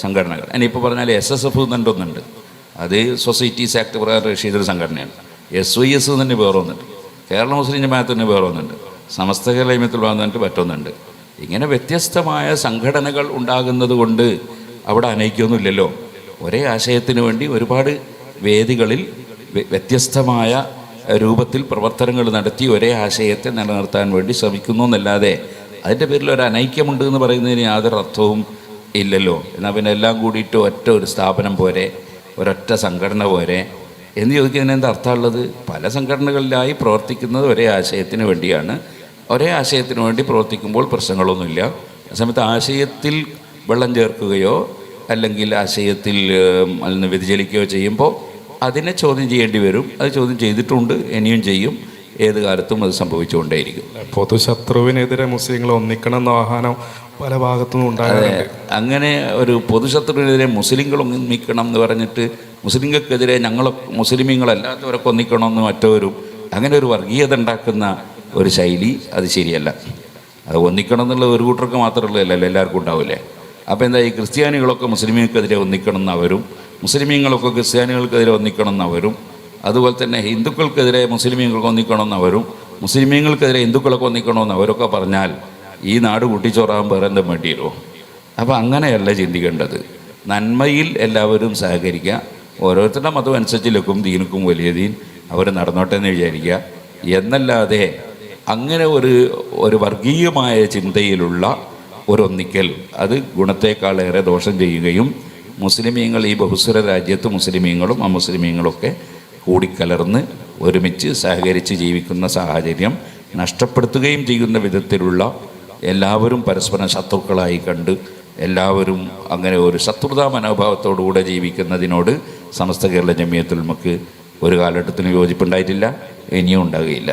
സംഘടനകൾ. ഇനിയിപ്പോൾ പറഞ്ഞാൽ SSF എന്നുണ്ടൊന്നുണ്ട്. അത് സൊസൈറ്റീസ് ആക്ട് പ്രകാരം രജിസ്റ്റർ ചെയ്തൊരു സംഘടനയാണ്. SYS തന്നെ വേറൊന്നുണ്ട്. കേരള മുസ്ലിം ജമാഅത്ത് തന്നെ വേറൊന്നുണ്ട്. സമസ്ത കേരള ജമിയത്തുൽ ഉലമ എന്നിട്ട് മറ്റൊന്നുണ്ട്. ഇങ്ങനെ വ്യത്യസ്തമായ സംഘടനകൾ ഉണ്ടാകുന്നത് കൊണ്ട് അവിടെ അനൈക്യമൊന്നുമില്ലല്ലോ. ഒരേ ആശയത്തിന് വേണ്ടി ഒരുപാട് വേദികളിൽ വ്യത്യസ്തമായ രൂപത്തിൽ പ്രവർത്തനങ്ങൾ നടത്തി ഒരേ ആശയത്തെ നിലനിർത്താൻ വേണ്ടി ശ്രമിക്കുന്നു എന്നല്ലാതെ അതിൻ്റെ പേരിൽ ഒരു അനൈക്യമുണ്ട് എന്ന് പറയുന്നതിന് യാതൊരു അർത്ഥവും ഇല്ലല്ലോ. എന്നാൽ പിന്നെ എല്ലാം കൂടിയിട്ട് ഒറ്റ ഒരു സ്ഥാപനം പോരെ, ഒരൊറ്റ സംഘടന പോരെ എന്ന് ചോദിക്കുന്നതിന് എന്താ അർത്ഥമുള്ളത്? പല സംഘടനകളിലായി പ്രവർത്തിക്കുന്നത് ഒരേ ആശയത്തിന് വേണ്ടിയാണ്. ഒരേ ആശയത്തിന് വേണ്ടി പ്രവർത്തിക്കുമ്പോൾ പ്രശ്നങ്ങളൊന്നുമില്ല. ആ സമയത്ത് ആശയത്തിൽ വെള്ളം ചേർക്കുകയോ അല്ലെങ്കിൽ ആശയത്തിൽ നിന്ന് വ്യതിചലിക്കുകയോ ചെയ്യുമ്പോൾ അതിനെ ചോദ്യം ചെയ്യേണ്ടി വരും. അത് ചോദ്യം ചെയ്തിട്ടുണ്ട്, ഇനിയും ചെയ്യും. ഏത് കാലത്തും അത് സംഭവിച്ചുകൊണ്ടേയിരിക്കും. പൊതുശത്രുവിനെതിരെ മുസ്ലിങ്ങൾ ഒന്നിക്കണം എന്ന ആഹ്വാനം പല ഭാഗത്തുനിന്നും ഉണ്ടാകാറുണ്ട്. അങ്ങനെ ഒരു പൊതുശത്രുവിനെതിരെ മുസ്ലിങ്ങൾ ഒന്നിക്കണം എന്ന് പറഞ്ഞിട്ട് മുസ്ലിങ്ങൾക്കെതിരെ മുസ്ലിമീങ്ങളല്ലാത്തവരൊക്കെ ഒന്നിക്കണമെന്ന് മറ്റവരും അങ്ങനെ ഒരു വർഗീയത ഉണ്ടാക്കുന്ന ഒരു ശൈലി അത് ശരിയല്ല. അത് ഒന്നിക്കണം എന്നുള്ള ഒരു കൂട്ടർക്ക് മാത്രമല്ലല്ലോ, എല്ലാവർക്കും ഉണ്ടാവില്ലേ. അപ്പോൾ എന്താ, ഈ ക്രിസ്ത്യാനികളൊക്കെ മുസ്ലിമീങ്ങൾക്കെതിരെ ഒന്നിക്കണം എന്നവരും മുസ്ലിമീങ്ങളൊക്കെ ക്രിസ്ത്യാനികൾക്കെതിരെ ഒന്നിക്കണം എന്നവരും അതുപോലെ തന്നെ ഹിന്ദുക്കൾക്കെതിരെ മുസ്ലിമീങ്ങൾക്ക് ഒന്നിക്കണമെന്നവരും മുസ്ലിമീങ്ങൾക്കെതിരെ ഹിന്ദുക്കളൊക്കെ ഒന്നിക്കണമെന്നവരൊക്കെ പറഞ്ഞാൽ ഈ നാട് കുട്ടിച്ചോറാൻ വേറെ എന്തും വേണ്ടിയിരുമോ? അപ്പോൾ അങ്ങനെയല്ല ചിന്തിക്കേണ്ടത്. നന്മയിൽ എല്ലാവരും സഹകരിക്കുക. ഓരോരുത്തരുടെ മതം അനുസരിച്ച് ലക്കും ദീനുക്കും വലിയ ദീൻ അവർ നടന്നോട്ടെ എന്ന് വിചാരിക്കുക എന്നല്ലാതെ അങ്ങനെ ഒരു വർഗീയമായ ചിന്തയിലുള്ള ഒരൊന്നിക്കൽ അത് ഗുണത്തേക്കാളേറെ ദോഷം ചെയ്യുകയും മുസ്ലിമീങ്ങൾ ഈ ബഹുസ്വര രാജ്യത്ത് മുസ്ലിമീങ്ങളും അമുസ്ലിമീങ്ങളൊക്കെ കൂടിക്കലർന്ന് ഒരുമിച്ച് സഹകരിച്ച് ജീവിക്കുന്ന സാഹചര്യം നഷ്ടപ്പെടുത്തുകയും ചെയ്യുന്ന വിധത്തിലുള്ള എല്ലാവരും പരസ്പരം ശത്രുക്കളായി കണ്ട് എല്ലാവരും അങ്ങനെ ഒരു ശത്രുതാ മനോഭാവത്തോടുകൂടെ ജീവിക്കുന്നതിനോട് സമസ്ത കേരള ജമിയത്തുൽ ഉലമക്ക് ഒരു കാലഘട്ടത്തിനും യോജിപ്പുണ്ടായിട്ടില്ല, ഇനിയും ഉണ്ടാകുകയില്ല.